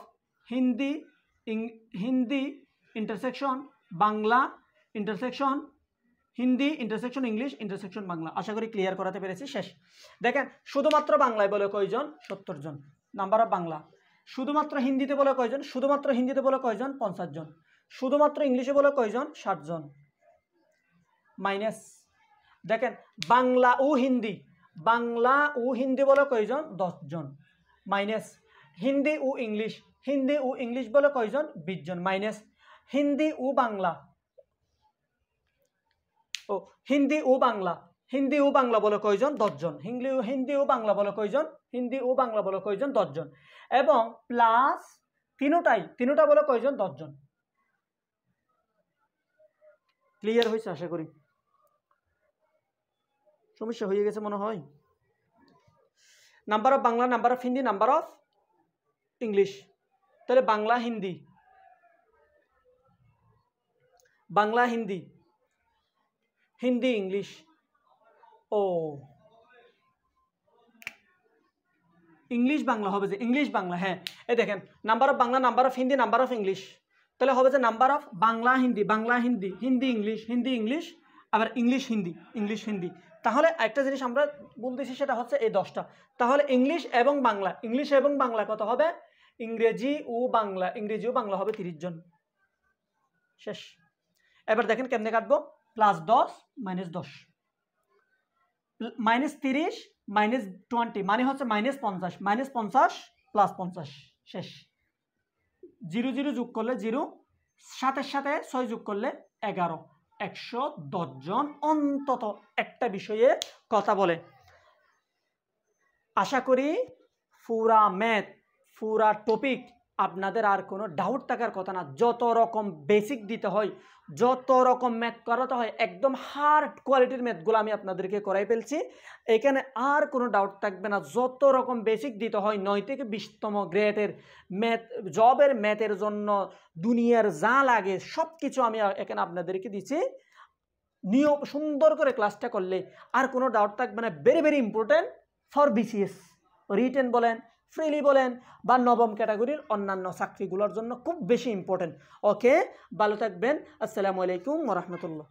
Hindi intersection Bangla intersection Hindi intersection English intersection Bangla. আশা করি ক্লিয়ার করাতে পেরেছি। শেষ। দেখেন শুধুমাত্র বাংলায় বলে কয়জন? 70 জন নাম্বার অফ বাংলা। শুধুমাত্র হিন্দিতে বলে কয়জন? শুধুমাত্র হিন্দিতে বলে কয়জন? 50 জন। শুধুমাত্র ইংলিশে বলে কয়জন? 60 জন। মাইনাস দেখেন বাংলা ও হিন্দি বলে কয়জন? 10 জন। মাইনাস হিন্দি ও ইংলিশ, হিন্দি ও ইংলিশ বলে কয়জন? 20 জন। মাইনাস হিন্দি ও বাংলা, ও হিন্দি ও বাংলা, হিন্দি ও বাংলা বলে কয়জন? 10 জন। হিন্দি ও বাংলা বলে কয়জন? হিন্দি ও বাংলা বলে কয়জন? 10 জন। এবং প্লাস তিনোটা বলে কয়জন? 10 জন। ক্লিয়ার হয়েছে আশা করি। সমস্যা হয়ে গেছে মনে হয়। Number of Bangla, number of Hindi, number of English. তাহলে বাংলা হিন্দি, বাংলা হিন্দি, হিন্দি ইংলিশ। ও ইংলিশ বাংলা হবে যে, ইংলিশ বাংলা, হ্যাঁ এই দেখেন number of Bangla, number of Hindi, number of English. তাহলে হবে যে number of Bangla Hindi, Bangla Hindi, Hindi English, Hindi English, আবার ইংলিশ হিন্দি, ইংলিশ হিন্দি। তাহলে একটা জিনিস আমরা বলতেছি সেটা হচ্ছে এই 10টা। তাহলে ইংলিশ এবং বাংলা, ইংলিশ এবং বাংলা কত হবে? ইংরেজি ও বাংলা, ইংরেজি ও বাংলা হবে 30 জন। শেষ। এবার দেখেন কেমনে কাটবো। +10 -10, -30 -20 মানে হচ্ছে -50, -50 +50। শেষ। 0 0 যোগ করলে 0, 7-এর সাথে 6 যোগ করলে 11। 110 জন অন্তত একটা বিষয়ে কথা বলে। আশা করি পুরা ম্যাথ, পুরা টপিক আপনাদের আর কোনো ডাউট থাকার কথা না। যত রকম বেসিক দিতে হয়, যত রকম ম্যাথ করাতে হয়, একদম হার্ড কোয়ালিটির ম্যাথগুলো আমি আপনাদেরকে করাই ফেলছি। এখানে আর কোনো ডাউট থাকবে না। যত রকম বেসিক দিতে হয় 9 থেকে 20তম গ্রেডের ম্যাথ, জবের ম্যাথের জন্য দুনিয়ার যা লাগে সব কিছু আমি এখানে আপনাদেরকে দিচ্ছি। নিয়ম সুন্দর করে ক্লাসটা করলে আর কোনো ডাউট থাকবে না। Very very important for BCS, written বলেন, ফ্রিলি বলেন, বা নবম ক্যাটাগরির অন্যান্য চাকরিগুলোর জন্য খুব বেশি ইম্পর্টেন্ট। ওকে, ভালো থাকবেন। আসসালামু আলাইকুম ওয়া রাহমাতুল্লাহ।